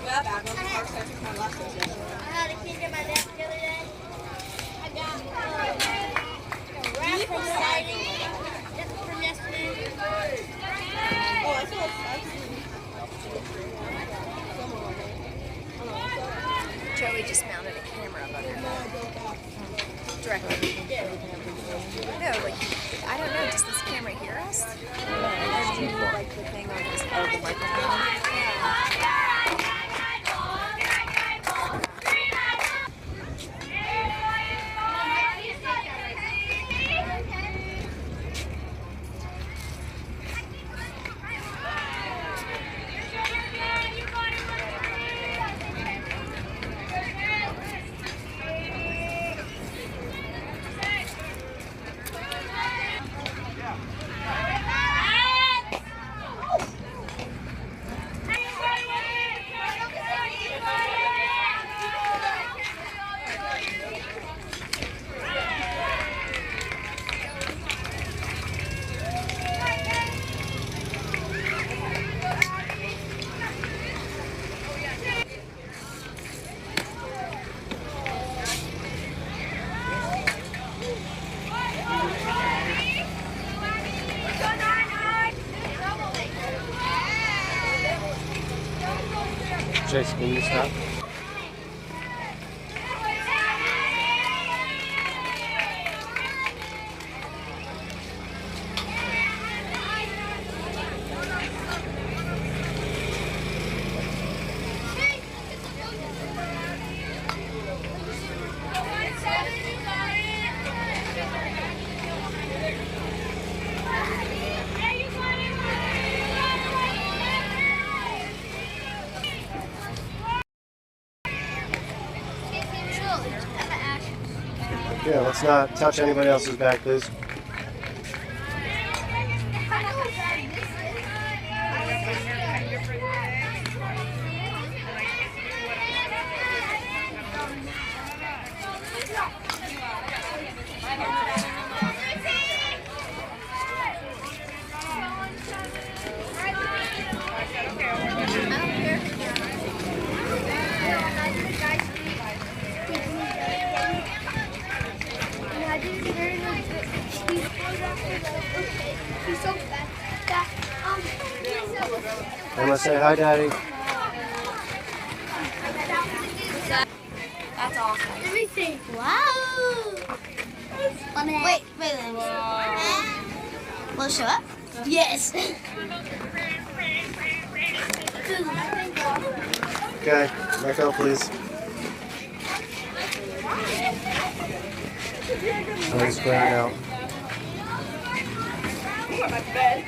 Yeah, back on the park. I took my lessons yesterday. I had a kid in my desk the other day. I got wrap from siding from yesterday. Oh, I feel like Joey just mounted a camera up under directly. No, like, I don't know, does this camera hear us? Like the thing on this the microphone. Chase, can you stop? Yeah, let's not touch anybody else's bag, please. Emma, say hi, Daddy. That's awesome. Let me see. Wow. Wait. Will it show up? Yes. Okay, back out, please. Nice, clear it out. I'm on my bed.